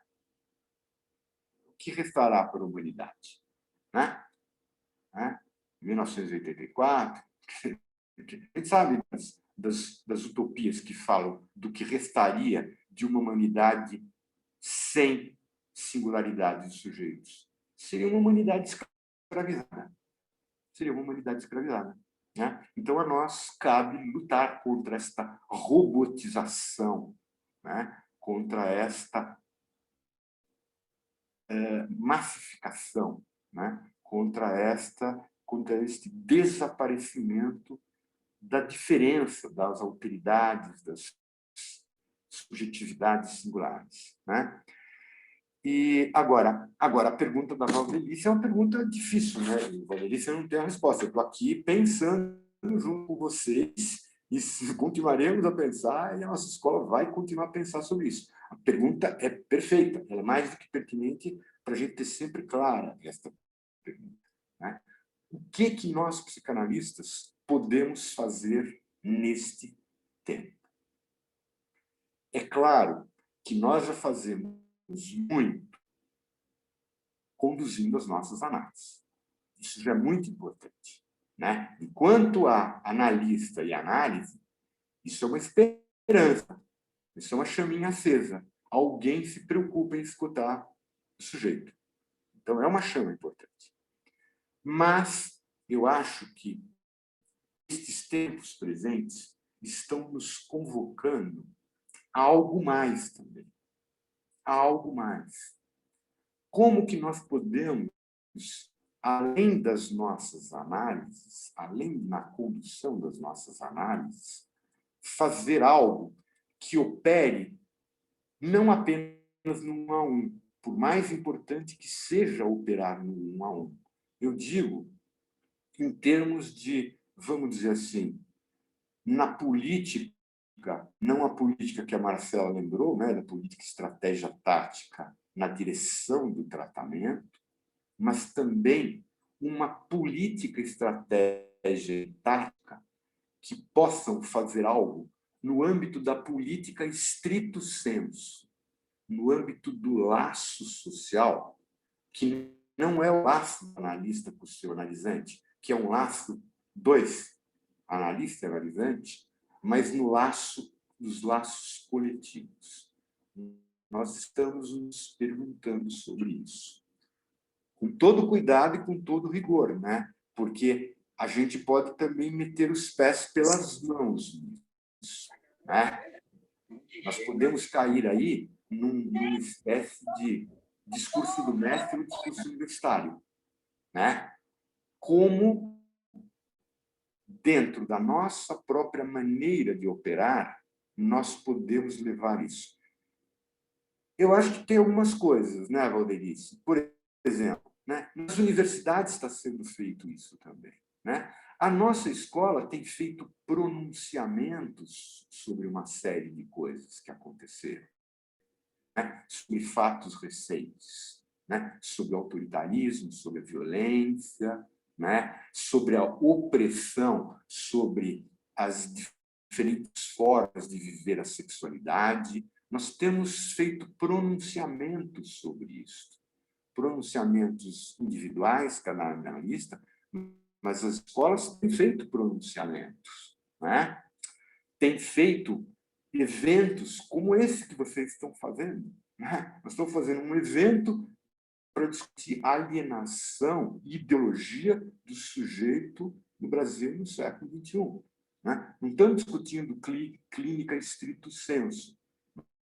O que restará para a humanidade, né? 1984, a gente sabe das utopias que falam do que restaria de uma humanidade sem singularidade de sujeitos. Seria uma humanidade escravizada. Seria uma humanidade escravizada, né? Então, a nós cabe lutar contra esta robotização, né? Contra esta massificação, né? Contra este desaparecimento da diferença das alteridades, das subjetividades singulares, né? E agora a pergunta da Valdelice é uma pergunta difícil, né? Valdelice, eu não tenho a resposta. Eu estou aqui pensando junto com vocês e continuaremos a pensar e a nossa escola vai continuar a pensar sobre isso. A pergunta é perfeita, ela é mais do que pertinente para a gente ter sempre clara esta pergunta, né? O que nós, psicanalistas, podemos fazer neste tempo? É claro que nós já fazemos muito conduzindo as nossas análises. Isso já é muito importante, né? Enquanto há analista e análise, isso é uma esperança, isso é uma chaminha acesa. Alguém se preocupa em escutar o sujeito. Então, é uma chama importante. Mas eu acho que estes tempos presentes estão nos convocando a algo mais também. A algo mais. Como que nós podemos, além das nossas análises, além da condução das nossas análises, fazer algo que opere não apenas no 1 a 1, por mais importante que seja operar no 1 a 1. Eu digo em termos de, vamos dizer assim, na política, não a política que a Marcela lembrou, né, da política estratégia tática na direção do tratamento, mas também uma política estratégia tática que possam fazer algo no âmbito da política estrito sensu, no âmbito do laço social, que não é o laço analista com o seu analisante, que é um laço analista e analisante, mas no laço dos laços coletivos. Nós estamos nos perguntando sobre isso. com todo cuidado e com todo rigor, né? Porque a gente pode também meter os pés pelas mãos nisso, né? Nós podemos cair aí numa espécie de discurso do mestre ou discurso universitário, né? Como, dentro da nossa própria maneira de operar, nós podemos levar isso. Eu acho que tem algumas coisas, né, Valderice? Por exemplo, né, nas universidades está sendo feito isso também, né? A nossa escola tem feito pronunciamentos sobre uma série de coisas que aconteceram, né? Sobre fatos recentes, né? Sobre o autoritarismo, sobre a violência, né? Sobre a opressão, sobre as diferentes formas de viver a sexualidade. Nós temos feito pronunciamentos sobre isso, pronunciamentos individuais, cada analista, mas as escolas têm feito pronunciamentos, né? Têm feito eventos como esse que vocês estão fazendo, né? Nós estamos fazendo um evento para discutir alienação e ideologia do sujeito no Brasil no século XXI, né? Não estamos discutindo clínica estricto sensu.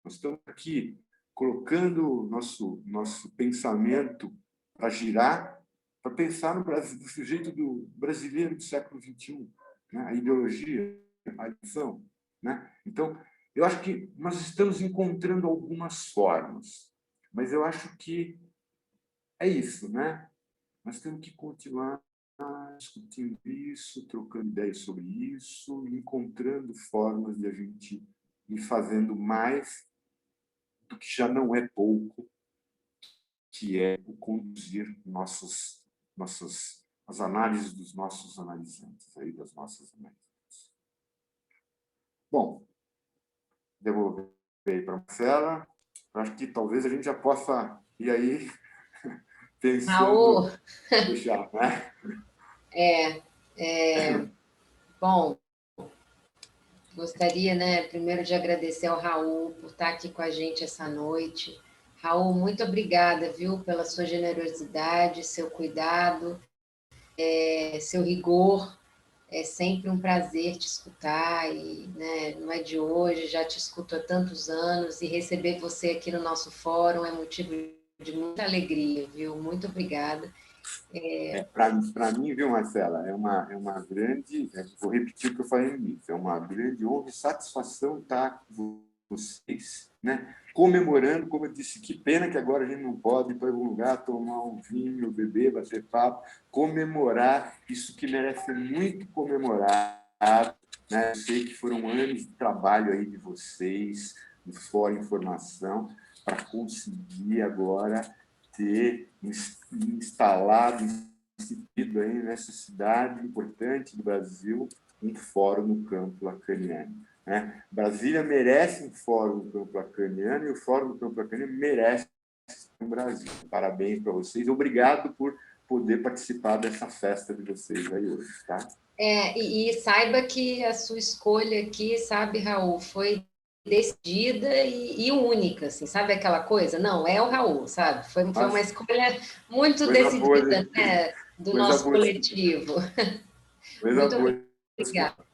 Nós estamos aqui colocando nosso pensamento para girar, para pensar no Brasil, do sujeito do brasileiro do século XXI, né? A ideologia, a visão, né? Então, eu acho que nós estamos encontrando algumas formas, mas eu acho que é isso, né? Nós temos que continuar discutindo isso, trocando ideias sobre isso, encontrando formas de a gente ir fazendo mais do que já não é pouco, que é o conduzir as análises dos nossos analisantes, aí, das nossas analisantes. Bom, devolver aí para a Marcela. Acho que talvez a gente já possa ir aí pensando em fechar, né? Bom, gostaria, né, primeiro de agradecer ao Raul por estar aqui com a gente essa noite. Raul, muito obrigada, viu, pela sua generosidade, seu cuidado, seu rigor. É sempre um prazer te escutar e, né, não é de hoje, já te escuto há tantos anos e receber você aqui no nosso fórum é motivo de muita alegria, viu? Muito obrigada. Para mim, viu, Marcela, é uma grande, vou repetir o que eu falei no início, é uma grande honra e satisfação estar com vocês, né? Comemorando, como eu disse, que pena que agora a gente não pode ir para algum lugar, tomar um vinho, beber, bater papo, comemorar isso que merece ser muito comemorado, né? Eu sei que foram anos de trabalho aí de vocês, do Fórum Informação, para conseguir agora ter instalado, instituído aí nessa cidade importante do Brasil, um fórum no campo lacaniano, né? Brasília merece um fórum no campo lacaniano e o fórum no campo lacaniano merece no Brasil. Parabéns para vocês. Obrigado por poder participar dessa festa de vocês aí hoje, tá? E saiba que a sua escolha aqui, sabe, Raul, foi decidida e única, assim, sabe aquela coisa? Não, é o Raul, sabe? Foi uma escolha muito decidida, né, do nosso coletivo. Muito obrigada.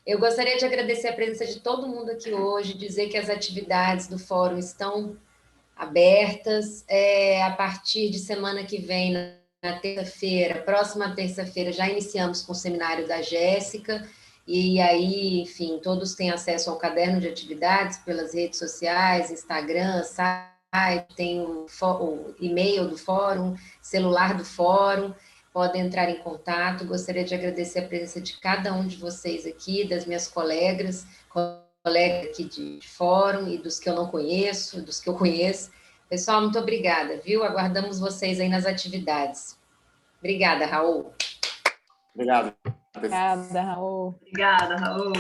Eu gostaria de agradecer a presença de todo mundo aqui hoje, dizer que as atividades do fórum estão abertas. A partir de semana que vem, na terça-feira, próxima terça-feira, já iniciamos com o seminário da Jéssica, e aí, enfim, todos têm acesso ao caderno de atividades pelas redes sociais, Instagram, site, tem o e-mail do fórum, celular do fórum, podem entrar em contato. Gostaria de agradecer a presença de cada um de vocês aqui, das minhas colegas aqui de fórum e dos que eu não conheço, dos que eu conheço. Pessoal, muito obrigada, viu? Aguardamos vocês aí nas atividades. Obrigada, Raul. Obrigado. Obrigada, Raul. Obrigada, Raul.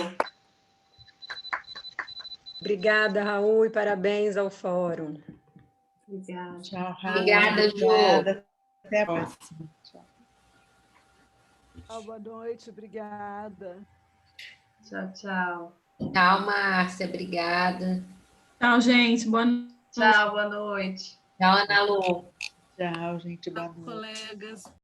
Obrigada, Raul, e parabéns ao fórum. Obrigada. Tchau, Raul. Obrigada, Ju. Até a próxima. Tchau. Boa noite, obrigada. Tchau, tchau. Tchau, Márcia, obrigada. Tchau, gente. Boa noite. Tchau, boa noite. Tchau, Ana Lu. Tchau. Tchau, gente. Boa noite. Colegas.